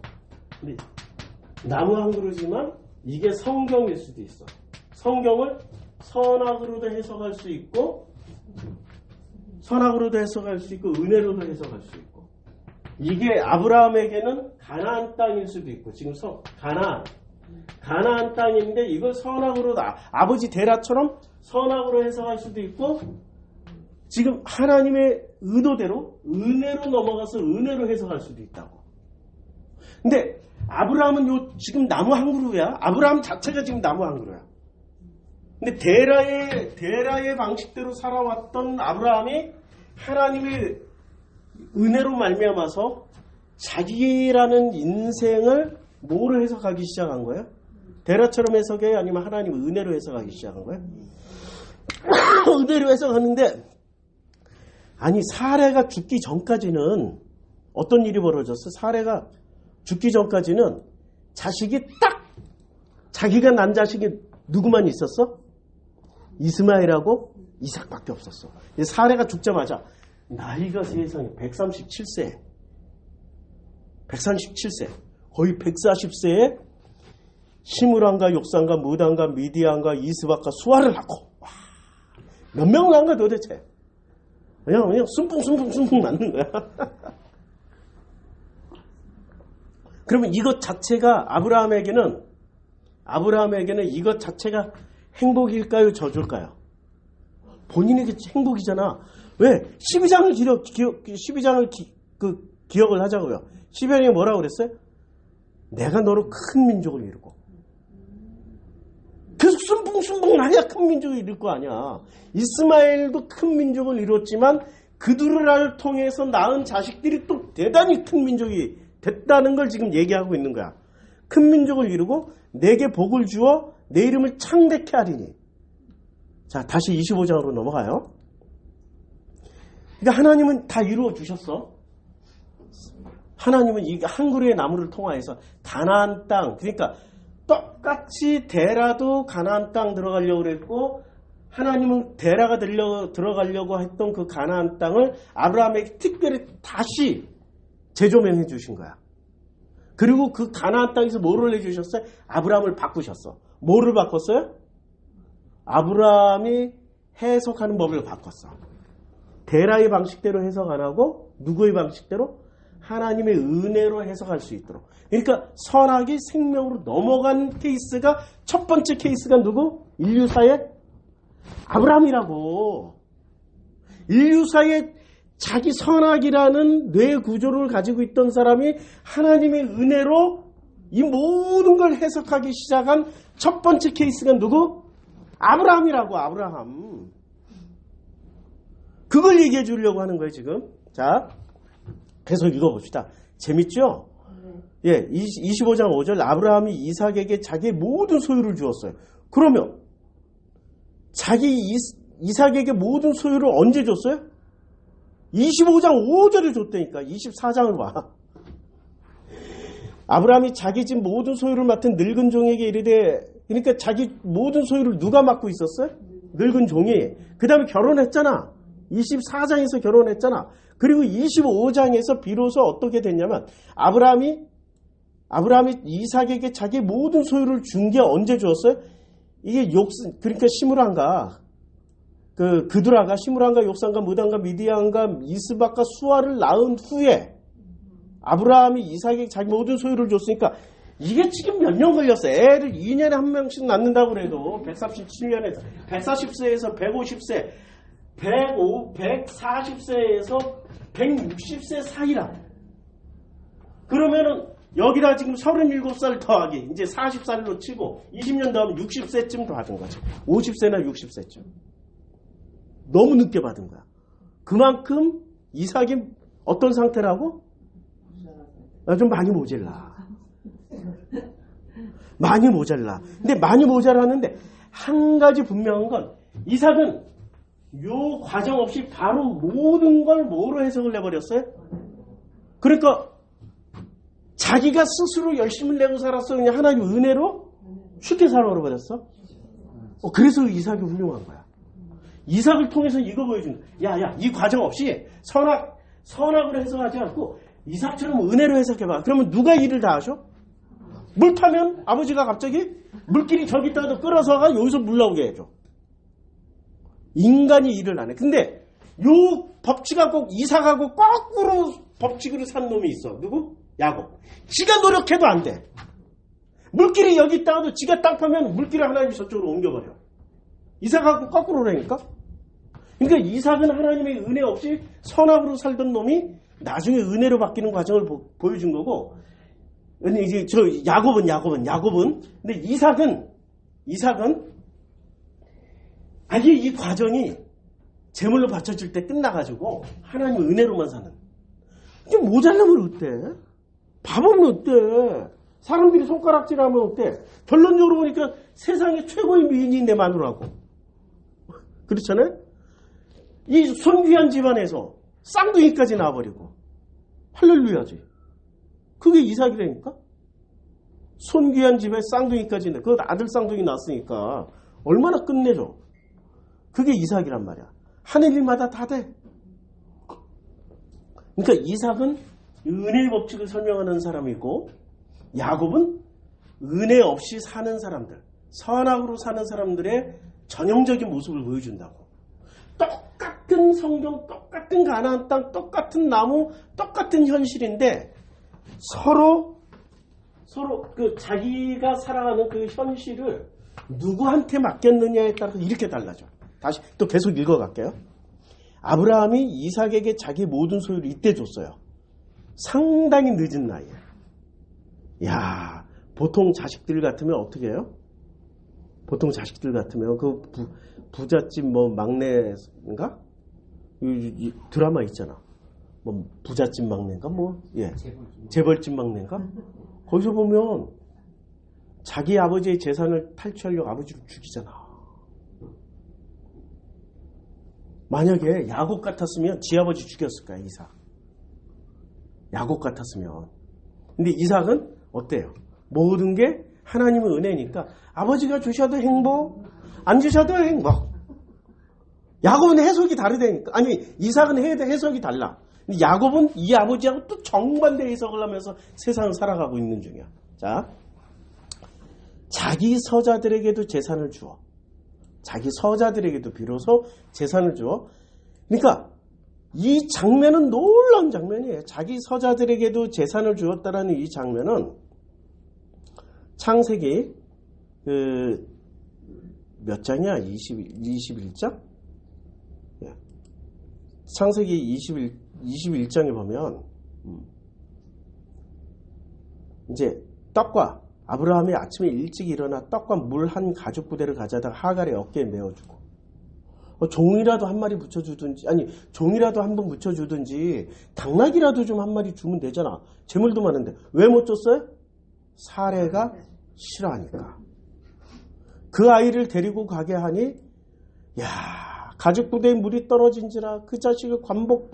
근데 나무 한국어지만 이게 성경일 수도 있어. 성경을 선악으로도 해석할 수 있고 은혜로도 해석할 수 있고 이게 아브라함에게는 가나안 땅일 수도 있고 지금 가나안 가나안 땅인데 이걸 선악으로 아버지 데라처럼 선악으로 해석할 수도 있고 지금 하나님의 의도대로 은혜로 넘어가서 은혜로 해석할 수도 있다고. 근데 아브라함은 지금 나무 한 그루야. 아브라함 자체가 지금 나무 한 그루야. 근데 데라의 방식대로 살아왔던 아브라함이 하나님의 은혜로 말미암아서 자기라는 인생을 뭐로 해석하기 시작한 거예요? 데라처럼 해석해요? 아니면 하나님의 은혜로 해석하기 시작한 거예요? 은혜로 해석하는데 아니 사레가 죽기 전까지는 어떤 일이 벌어졌어? 사레가 죽기 전까지는 자식이 딱 자기가 난 자식이 누구만 있었어? 이스마엘하고 이삭밖에 없었어. 사레가 죽자마자 나이가 세상에 137세 거의 140세에 시므란과 욕산과 무단과 미디안과 이스박과 수아를 낳고 몇 명 낳은 거야 도대체. 그냥 숨풍 낳는 거야. 그러면 이것 자체가 아브라함에게는 이것 자체가 행복일까요? 저줄까요? 본인에게 행복이잖아. 왜? 12장을 기억을 하자고요. 12장에 뭐라고 그랬어요? 내가 너로 큰 민족을 이루고. 계속 순풍순풍 말이야 큰 민족을 이룰 거 아니야. 이스마엘도 큰 민족을 이뤘지만 그들을 통해서 낳은 자식들이 또 대단히 큰 민족이 됐다는 걸 지금 얘기하고 있는 거야. 큰 민족을 이루고 내게 복을 주어 내 이름을 창대케 하리니. 자, 다시 25장으로 넘어가요. 그러니까 하나님은 다 이루어 주셨어. 하나님은 이 한 그루의 나무를 통하여서 가나안 땅, 그러니까 똑같이 데라도 가나안 땅 들어가려고 그랬고 하나님은 데라가 들어가려고 했던 그 가나안 땅을 아브라함에게 특별히 다시 재조명해 주신 거야. 그리고 그 가나안 땅에서 뭐를 해주셨어요? 아브라함을 바꾸셨어. 뭐를 바꿨어요? 아브라함이 해석하는 법을 바꿨어. 데라의 방식대로 해석 안 하고 누구의 방식대로? 하나님의 은혜로 해석할 수 있도록. 그러니까 선악이 생명으로 넘어간 케이스가 첫 번째 케이스가 누구? 인류사의 아브라함이라고. 인류사의 자기 선악이라는 뇌 구조를 가지고 있던 사람이 하나님의 은혜로 이 모든 걸 해석하기 시작한 첫 번째 케이스가 누구? 아브라함이라고. 아브라함. 그걸 얘기해 주려고 하는 거예요 지금. 자, 계속 읽어봅시다. 재밌죠? 예, 25장 5절 아브라함이 이삭에게 자기의 모든 소유를 주었어요. 그러면 자기 이삭에게 모든 소유를 언제 줬어요? 25장 5절에 줬다니까. 24장을 봐. 아브라함이 자기 집 모든 소유를 맡은 늙은 종에게 이르되, 그러니까 자기 모든 소유를 누가 맡고 있었어요? 늙은 종이. 그 다음에 결혼했잖아. 24장에서 결혼했잖아. 그리고 25장에서 비로소 어떻게 됐냐면 아브라함이 이삭에게 자기 모든 소유를 준 게 언제 주었어요? 이게 그러니까 시므란과 그두라가 시므란과 욕산과 무단과 미디안과 이스박과 수아를 낳은 후에 아브라함이 이삭에게 자기 모든 소유를 줬으니까 이게 지금 몇 년 걸렸어. 애를 2년에 한 명씩 낳는다고 그래도 137년에서 140세에서 150세 140세에서 160세 사이라. 그러면은 여기다 지금 37살 더하기 이제 40살로 치고 20년 더하면 60세쯤 더 받은 거지. 50세나 60세쯤. 너무 늦게 받은 거야. 그만큼 이삭이 어떤 상태라고? 좀 많이 모자라. 많이 모자라. 근데 많이 모자라는데 한 가지 분명한 건 이삭은 요 과정 없이 바로 모든 걸 뭐로 해석을 내버렸어요? 그러니까 자기가 스스로 열심을 내고 살았어. 그냥 하나님의 은혜로 쉽게 살아버렸어. 그래서 이삭이 훌륭한 거야. 이삭을 통해서 이거 보여주는 거야. 야, 이 과정 없이 선악으로 해석하지 않고 이삭처럼 은혜로 해석해봐. 그러면 누가 일을 다 하셔? 물 타면 아버지가 갑자기 물길이 저기 있다가 끌어서가 여기서 물 나오게 해줘. 인간이 일을 안 해. 근데 요 법칙하고 이삭하고 거꾸로 법칙으로 산 놈이 있어. 누구? 야곱. 지가 노력해도 안 돼. 물길이 여기 있다가도 지가 땅 파면 물길을 하나님이 저쪽으로 옮겨버려. 이삭하고 거꾸로라니까. 그러니까 이삭은 하나님의 은혜 없이 선악으로 살던 놈이 나중에 은혜로 바뀌는 과정을 보여준 거고, 이제 저 야곱은 근데 이삭은 아예 이 과정이 제물로 바쳐질 때 끝나가지고 하나님 은혜로만 사는. 이게 모자라면 어때? 밥은 어때? 사람들이 손가락질하면 어때? 결론적으로 보니까 세상의 최고의 미인이 내 마누라고. 그렇잖아요? 이 손귀한 집안에서 쌍둥이까지 나와버리고 할렐루야지. 그게 이삭이라니까? 손귀한 집에 쌍둥이까지 그 아들 쌍둥이 낳았으니까 얼마나 끝내줘. 그게 이삭이란 말이야. 하는 일마다 다 돼. 그러니까 이삭은 은혜의 법칙을 설명하는 사람이고, 야곱은 은혜 없이 사는 사람들, 선악으로 사는 사람들의 전형적인 모습을 보여준다고. 똑같은 성경, 똑같은 가나안 땅, 똑같은 나무, 똑같은 현실인데 서로 그 자기가 살아가는 그 현실을 누구한테 맡겼느냐에 따라서 이렇게 달라져. 다시 또 계속 읽어갈게요. 아브라함이 이삭에게 자기 모든 소유를 이때 줬어요. 상당히 늦은 나이에. 야, 보통 자식들 같으면 어떻게 해요? 보통 자식들 같으면 그 부잣집 뭐 막내인가? 이 드라마 있잖아. 뭐 부잣집 막내인가? 뭐 예. 재벌집 막내인가? 거기서 보면 자기 아버지의 재산을 탈취하려고 아버지를 죽이잖아. 만약에 야곱 같았으면 지 아버지 죽였을 거야, 이삭. 야곱 같았으면. 근데 이삭은 어때요? 모든 게 하나님의 은혜니까 아버지가 주셔도 행복, 안 주셔도 행복. 야곱은 해석이 다르다니까. 아니, 이삭은 해석이 달라. 근데 야곱은 이 아버지하고 또 정반대 해석을 하면서 세상을 살아가고 있는 중이야. 자, 자기 서자들에게도 재산을 주어. 자기 서자들에게도 비로소 재산을 주어. 그러니까 이 장면은 놀라운 장면이에요. 자기 서자들에게도 재산을 주었다라는 이 장면은 창세기 몇 장이야? 21장? 창세기 21장에 보면 이제 떡과 아브라함이 아침에 일찍 일어나 떡과 물 한 가죽 부대를 가져다가 하갈의 어깨에 메어주고, 종이라도 한 마리 붙여주든지, 아니 종이라도 한 번 붙여주든지 당나귀라도 좀 한 마리 주면 되잖아. 재물도 많은데 왜 못 줬어요? 사례가 싫어하니까. 그 아이를 데리고 가게 하니, 야, 가죽 부대에 물이 떨어진지라 그 자식을 관목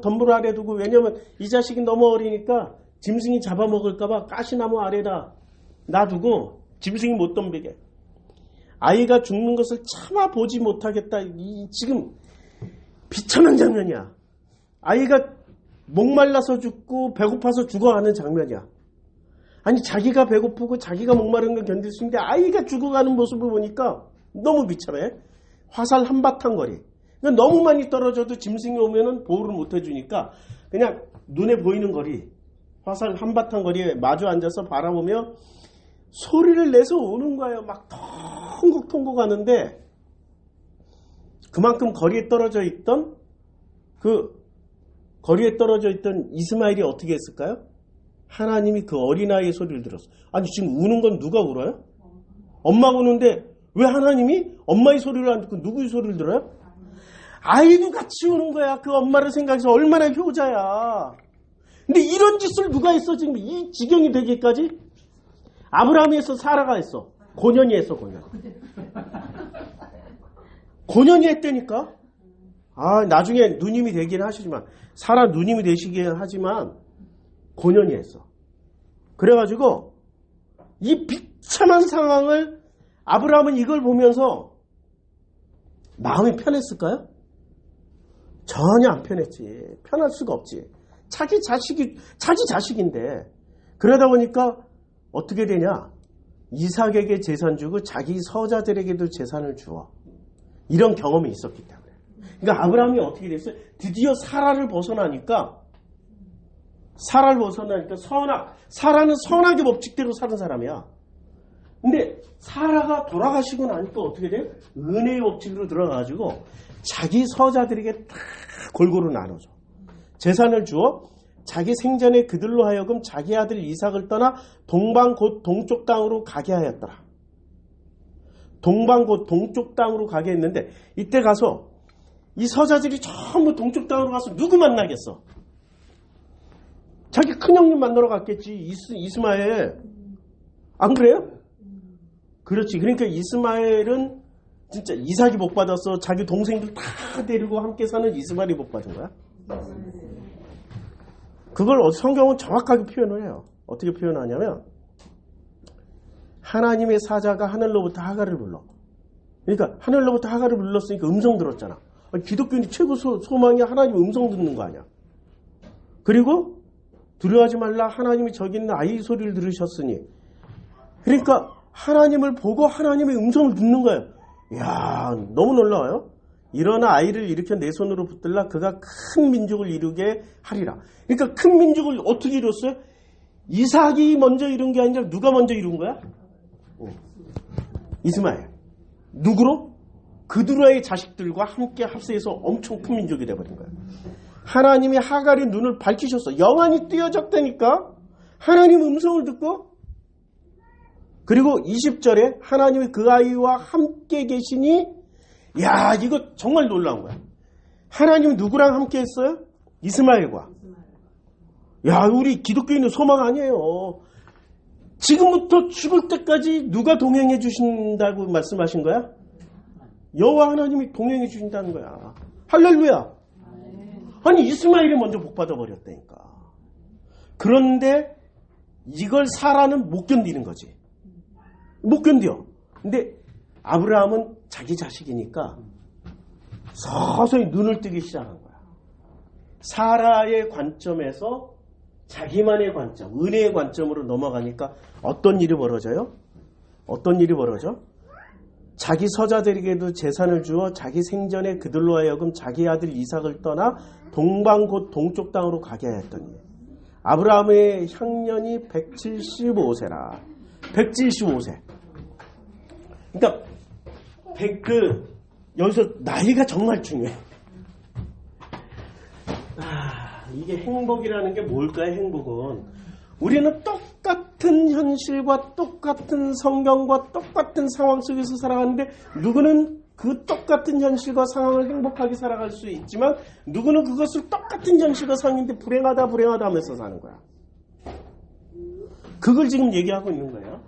덤불 아래 두고, 왜냐면 이 자식이 너무 어리니까 짐승이 잡아먹을까봐 가시나무 아래다 놔두고 짐승이 못 덤비게. 아이가 죽는 것을 참아 보지 못하겠다. 지금 비참한 장면이야. 아이가 목말라서 죽고 배고파서 죽어가는 장면이야. 아니, 자기가 배고프고 자기가 목마른 걸 견딜 수 있는데 아이가 죽어가는 모습을 보니까 너무 비참해. 화살 한바탕 거리. 그러니까 너무 많이 떨어져도 짐승이 오면은 보호를 못 해주니까 그냥 눈에 보이는 거리, 화살 한바탕 거리에 마주 앉아서 바라보며 소리를 내서 우는 거예요. 막 통곡통곡 하는데, 그만큼 거리에 떨어져 있던 이스마엘이 어떻게 했을까요? 하나님이 그 어린아이의 소리를 들었어. 아니, 지금 우는 건 누가 울어요? 엄마가 우는데 왜 하나님이 엄마의 소리를 안 듣고 누구의 소리를 들어요? 아이도 같이 우는 거야. 그 엄마를 생각해서 얼마나 효자야. 근데 이런 짓을 누가 했어? 지금 이 지경이 되기까지? 아브라함이 했어? 사라가 했어? 고년이 했어? 고년이 했다니까? 아, 나중에 누님이 되긴 하시지만, 사라 누님이 되시긴 하지만 고년이 했어. 그래가지고 이 비참한 상황을 아브라함은 이걸 보면서 마음이 편했을까요? 전혀 안 편했지. 편할 수가 없지. 자기 자식인데. 그러다 보니까 어떻게 되냐? 이삭에게 재산 주고 자기 서자들에게도 재산을 주어. 이런 경험이 있었기 때문에. 그러니까 아브라함이 어떻게 됐어요? 드디어 사라를 벗어나니까 사라는 선악의 법칙대로 사는 사람이야. 근데 사라가 돌아가시고 나니까 어떻게 돼요? 은혜의 법칙으로 들어가가지고 자기 서자들에게 다 골고루 나눠줘. 재산을 주어 자기 생전에 그들로 하여금 자기 아들 이삭을 떠나 동방 곧 동쪽 땅으로 가게 하였더라. 동방 곧 동쪽 땅으로 가게 했는데 이때 가서 이 서자들이 전부 동쪽 땅으로 가서 누구 만나겠어? 자기 큰형님 만나러 갔겠지. 이스마엘. 안 그래요? 그렇지. 그러니까 이스마엘은 진짜 이삭이 복 받았어. 자기 동생들 다 데리고 함께 사는 이스마엘이 복 받은 거야. 그걸 성경은 정확하게 표현을 해요. 어떻게 표현하냐면 하나님의 사자가 하늘로부터 하갈을 불러. 그러니까 하늘로부터 하갈을 불렀으니까 음성 들었잖아. 기독교인이 최고 소망이 하나님 음성 듣는 거 아니야. 그리고 두려워하지 말라. 하나님이 저기 있는 아이 소리를 들으셨으니. 그러니까 하나님을 보고 하나님의 음성을 듣는 거예요. 이야, 너무 놀라워요. 일어나 아이를 일으켜 내 손으로 붙들라. 그가 큰 민족을 이루게 하리라. 그러니까 큰 민족을 어떻게 이뤘어요? 이삭이 먼저 이룬 게 아니라 누가 먼저 이룬 거야? 이스마엘. 누구로? 그드라의 자식들과 함께 합세해서 엄청 큰 민족이 돼버린 거야. 하나님이 하갈의 눈을 밝히셨어. 영안이 띄어졌다니까. 하나님 음성을 듣고. 그리고 20절에 하나님이 그 아이와 함께 계시니. 야, 이거 정말 놀라운 거야. 하나님은 누구랑 함께 했어요? 이스마엘과. 야, 우리 기독교인은 소망 아니에요. 지금부터 죽을 때까지 누가 동행해 주신다고 말씀하신 거야? 여호와 하나님이 동행해 주신다는 거야. 할렐루야. 아니, 이스마엘이 먼저 복 받아버렸다니까. 그런데 이걸 사라는 못 견디는 거지. 못 견뎌. 근데 아브라함은 자기 자식이니까 서서히 눈을 뜨기 시작한 거야. 사라의 관점에서 자기만의 관점, 은혜의 관점으로 넘어가니까 어떤 일이 벌어져요? 어떤 일이 벌어져? 자기 서자들에게도 재산을 주어 자기 생전에 그들로 하여금 자기 아들 이삭을 떠나 동방 곧 동쪽 땅으로 가게 하였더니 아브라함의 향년이 175세라. 175세. 그러니까 여기서 나이가 정말 중요해. 이게 행복이라는 게 뭘까요? 행복은 우리는 똑같은 현실과 똑같은 성경과 똑같은 상황 속에서 살아가는데 누구는 그 똑같은 현실과 상황을 행복하게 살아갈 수 있지만 누구는 그것을 똑같은 현실과 상황인데 불행하다 하면서 사는 거야. 그걸 지금 얘기하고 있는 거예요.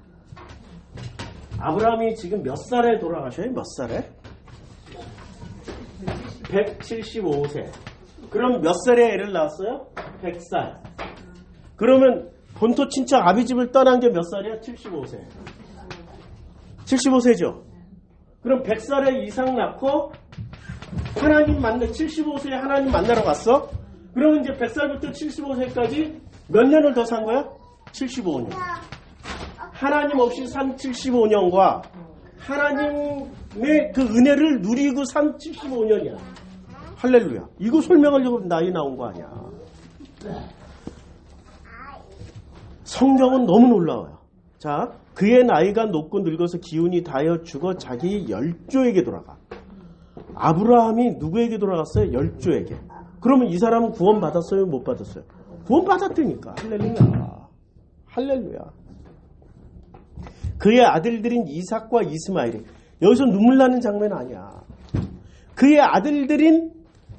아브라함이 지금 몇 살에 돌아가셔요? 몇 살에? 175세. 그럼 몇 살에 애를 낳았어요? 100살. 그러면 본토 친척 아비집을 떠난 게 몇 살이야? 75세. 75세죠. 그럼 100살에 이삭 낳고 하나님 75세에 하나님 만나러 갔어? 그러면 이제 100살부터 75세까지 몇 년을 더 산 거야? 75년. 하나님 없이 산 75년과 하나님의 그 은혜를 누리고 산 75년이야. 할렐루야. 이거 설명하려고 나이 나온 거 아니야. 성경은 너무 놀라워요. 자, 그의 나이가 높고 늙어서 기운이 다하여 죽어 자기 열조에게 돌아가. 아브라함이 누구에게 돌아갔어요? 열조에게. 그러면 이 사람은 구원 받았어요? 못 받았어요? 구원 받았다니까. 할렐루야. 할렐루야. 그의 아들들인 이삭과 이스마엘이. 여기서 눈물 나는 장면 아니야. 그의 아들들인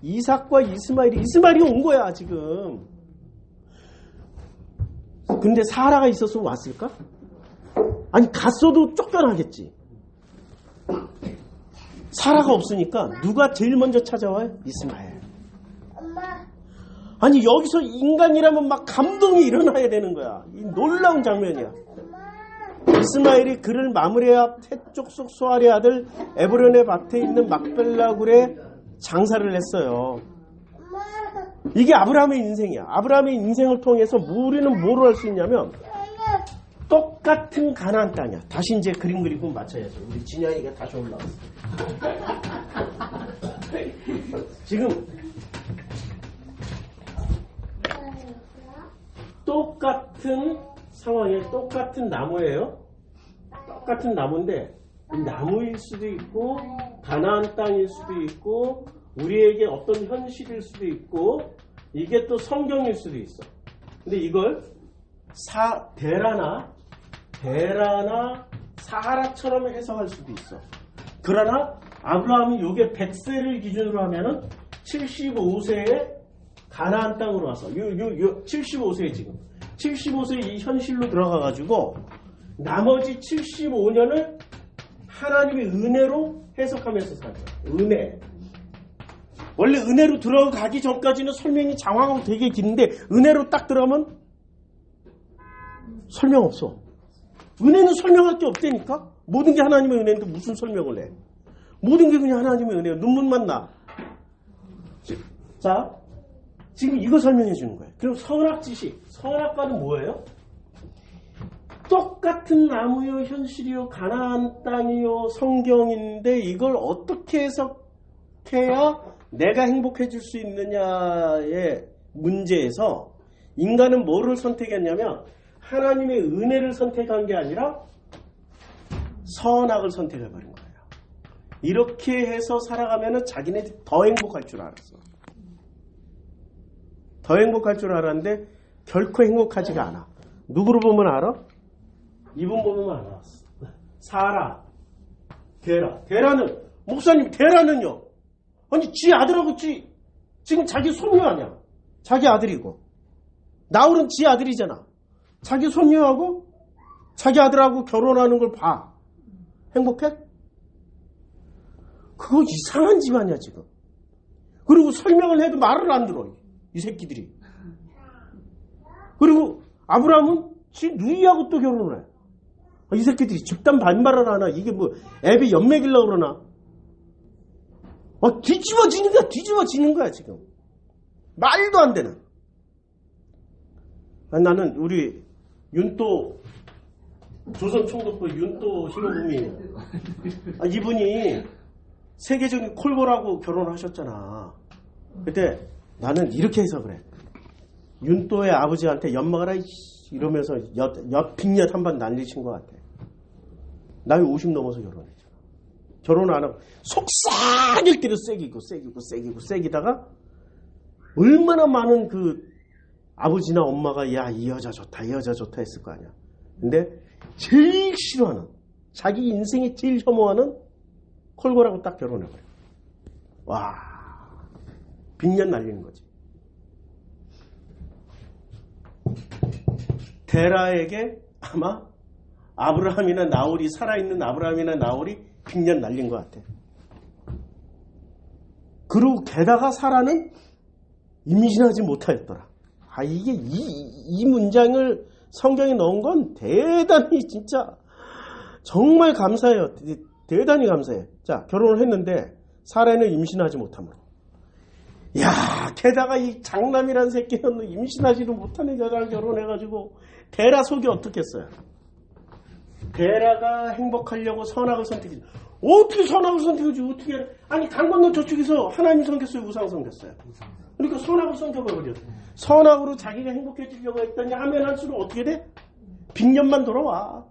이삭과 이스마엘이 온 거야 지금. 근데 사라가 있었으면 왔을까? 아니 갔어도 쫓겨나겠지. 사라가 없으니까 누가 제일 먼저 찾아와요? 이스마엘. 아니 여기서 인간이라면 막 감동이 일어나야 되는 거야. 이 놀라운 장면이야. 이스마엘이 그를 마므레아 태쪽 속 소알의 아들 에브론의 밭에 있는 막벨라 굴에 장사를 했어요. 이게 아브라함의 인생이야. 아브라함의 인생을 통해서 우리는 뭐로 할 수 있냐면 똑같은 가나안 땅이야. 다시 이제 그림 그리고 맞춰야죠. 우리 진양이가 다시 올라왔어. 지금 똑같은 상황에 똑같은 나무예요. 똑같은 나무인데 나무일 수도 있고 가나안 땅일 수도 있고 우리에게 어떤 현실일 수도 있고 이게 또 성경일 수도 있어. 근데 이걸 데라나 사하라처럼 해석할 수도 있어. 그러나 아브라함이 요게 100세를 기준으로 하면은 75세에 가나안 땅으로 와서 75세에 지금 75세 이 현실로 들어가가지고 나머지 75년을 하나님의 은혜로 해석하면서 살죠. 은혜. 원래 은혜로 들어가기 전까지는 설명이 장황하고 되게 긴데 은혜로 딱 들어가면 설명 없어. 은혜는 설명할 게 없다니까. 모든 게 하나님의 은혜인데 무슨 설명을 해. 모든 게 그냥 하나님의 은혜야. 눈물만 나. 자, 지금 이거 설명해 주는 거예요. 그럼 선악지식. 선악과는 뭐예요? 똑같은 나무요, 현실이요, 가나안 땅이요, 성경인데 이걸 어떻게 해석해야 내가 행복해질 수 있느냐의 문제에서 인간은 뭐를 선택했냐면 하나님의 은혜를 선택한 게 아니라 선악을 선택해버린 거예요. 이렇게 해서 살아가면 자기네들이 더 행복할 줄 알았어. 더 행복할 줄 알았는데 결코 행복하지가 않아. 누구를 보면 알아? 이분 보면 알았어. 사라, 데라는 목사님 데라는요. 아니 지 아들하고 지금 자기 손녀 아니야. 자기 아들이고 나홀은 지 아들이잖아. 자기 손녀하고 자기 아들하고 결혼하는 걸 봐. 행복해? 그거 이상한 집안이야 지금. 그리고 설명을 해도 말을 안 들어 이 새끼들이. 그리고 아브라함은 지 누이하고 또 결혼을 해. 이 새끼들이 집단 반발을 하나. 이게 뭐 애비 연맥이려고 그러나. 뒤집어지는 거야 지금. 말도 안 되는. 나는 우리 윤도 조선총독부 윤도 신호부미 이분이 세계적인 콜보라고 결혼을 하셨잖아. 그때 나는 이렇게 해석을 해. 윤도의 아버지한테 연막하라 이러면서 빅엿 한 번 날리신 것 같아. 나이 50 넘어서 결혼했잖아. 결혼 안 하고 속삭일 때로 세기다가 얼마나 많은 그 아버지나 엄마가 야 이 여자 좋다 했을 거 아니야. 근데 제일 싫어하는 자기 인생에 제일 혐오하는 콜고라고 딱 결혼해버려. 와 빅년 날리는 거지. 데라에게 아마 아브라함이나 나홀이 살아있는 아브라함이나 나홀이 빅년 날린 것 같아. 그리고 게다가 사라는 임신하지 못하였더라. 이게 이 문장을 성경에 넣은 건 대단히 진짜 정말 감사해요. 대단히 감사해. 자, 결혼을 했는데 사라는 임신하지 못함으로. 야, 게다가 이 장남이란 새끼는 임신하지도 못하는 여자랑 결혼해가지고 데라 속이 어떻겠어요? 데라가 행복하려고 선악을 선택했지. 어떻게 선악을 선택하지? 어떻게? 아니 강 건너 저쪽에서 하나님 섬겼어요, 우상 섬겼어요. 그러니까 선악을 선택해버렸어. 선악으로 자기가 행복해지려고 했더니 하면 할수록 어떻게 돼? 빅년만 돌아와.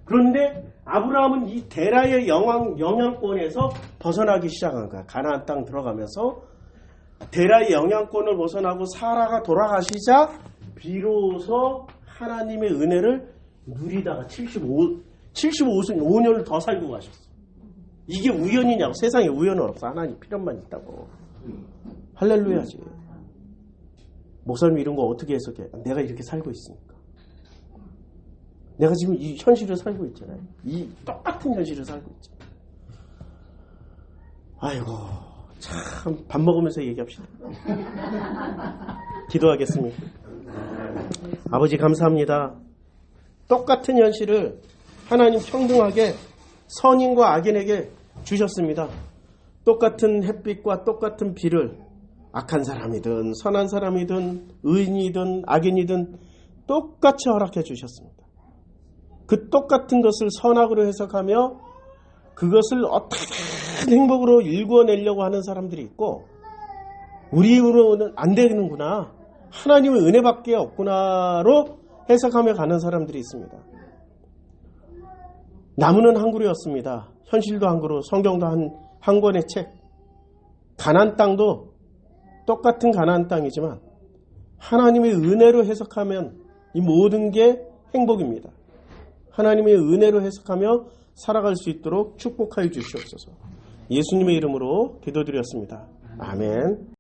그런데 아브라함은 이 데라의 영향권에서 벗어나기 시작한 거야. 가나안 땅 들어가면서 데라의 영향권을 벗어나고 사라가 돌아가시자 비로소 하나님의 은혜를 누리다가 75년을 더 살고 가셨어. 이게 우연이냐고. 세상에 우연은 없어. 하나님 필요만 있다고. 할렐루야지. 목사님 이런 거 어떻게 해석해? 내가 이렇게 살고 있으니까. 내가 지금 이 현실을 살고 있잖아요. 이 똑같은 현실을 살고 있잖아요. 아이고 참 밥 먹으면서 얘기합시다. 기도하겠습니다. 아버지 감사합니다. 똑같은 현실을 하나님 평등하게 선인과 악인에게 주셨습니다. 똑같은 햇빛과 똑같은 비를 악한 사람이든 선한 사람이든 의인이든 악인이든 똑같이 허락해 주셨습니다. 그 똑같은 것을 선악으로 해석하며 그것을 어떻게든 행복으로 일구어내려고 하는 사람들이 있고 우리 힘으로는 안 되는구나. 하나님의 은혜밖에 없구나로 해석하며 가는 사람들이 있습니다. 나무는 한 그루였습니다. 현실도 한 그루, 성경도 한 권의 책. 가나안 땅도 똑같은 가나안 땅이지만 하나님의 은혜로 해석하면 이 모든 게 행복입니다. 하나님의 은혜로 해석하며 살아갈 수 있도록 축복하여 주시옵소서. 예수님의 이름으로 기도드렸습니다. 아멘.